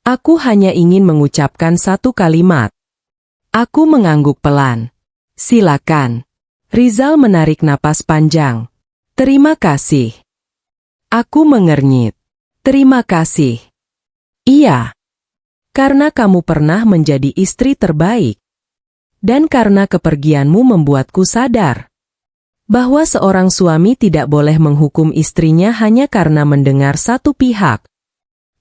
Aku hanya ingin mengucapkan satu kalimat. Aku mengangguk pelan. Silakan. Rizal menarik napas panjang. Terima kasih. Aku mengernyit. Terima kasih. Iya. Karena kamu pernah menjadi istri terbaik. Dan karena kepergianmu membuatku sadar bahwa seorang suami tidak boleh menghukum istrinya hanya karena mendengar satu pihak.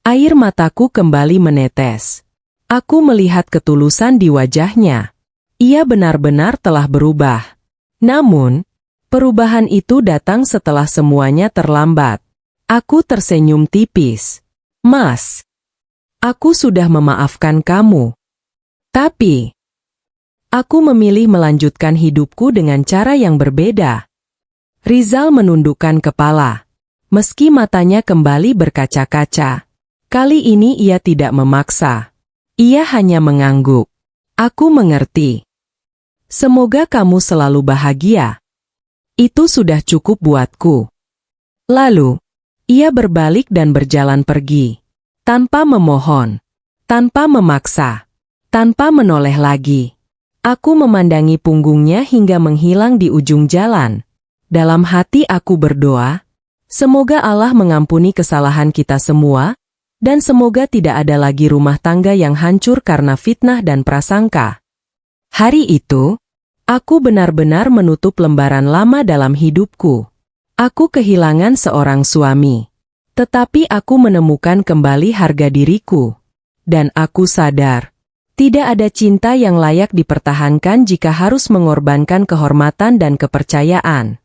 Air mataku kembali menetes. Aku melihat ketulusan di wajahnya. Ia benar-benar telah berubah. Namun, perubahan itu datang setelah semuanya terlambat. Aku tersenyum tipis. Mas, aku sudah memaafkan kamu. Tapi, aku memilih melanjutkan hidupku dengan cara yang berbeda. Rizal menundukkan kepala. Meski matanya kembali berkaca-kaca. Kali ini ia tidak memaksa. Ia hanya mengangguk. Aku mengerti. Semoga kamu selalu bahagia. Itu sudah cukup buatku. Lalu, ia berbalik dan berjalan pergi. Tanpa memohon. Tanpa memaksa. Tanpa menoleh lagi. Aku memandangi punggungnya hingga menghilang di ujung jalan. Dalam hati aku berdoa, semoga Allah mengampuni kesalahan kita semua, dan semoga tidak ada lagi rumah tangga yang hancur karena fitnah dan prasangka. Hari itu, aku benar-benar menutup lembaran lama dalam hidupku. Aku kehilangan seorang suami. Tetapi aku menemukan kembali harga diriku. Dan aku sadar, tidak ada cinta yang layak dipertahankan jika harus mengorbankan kehormatan dan kepercayaan.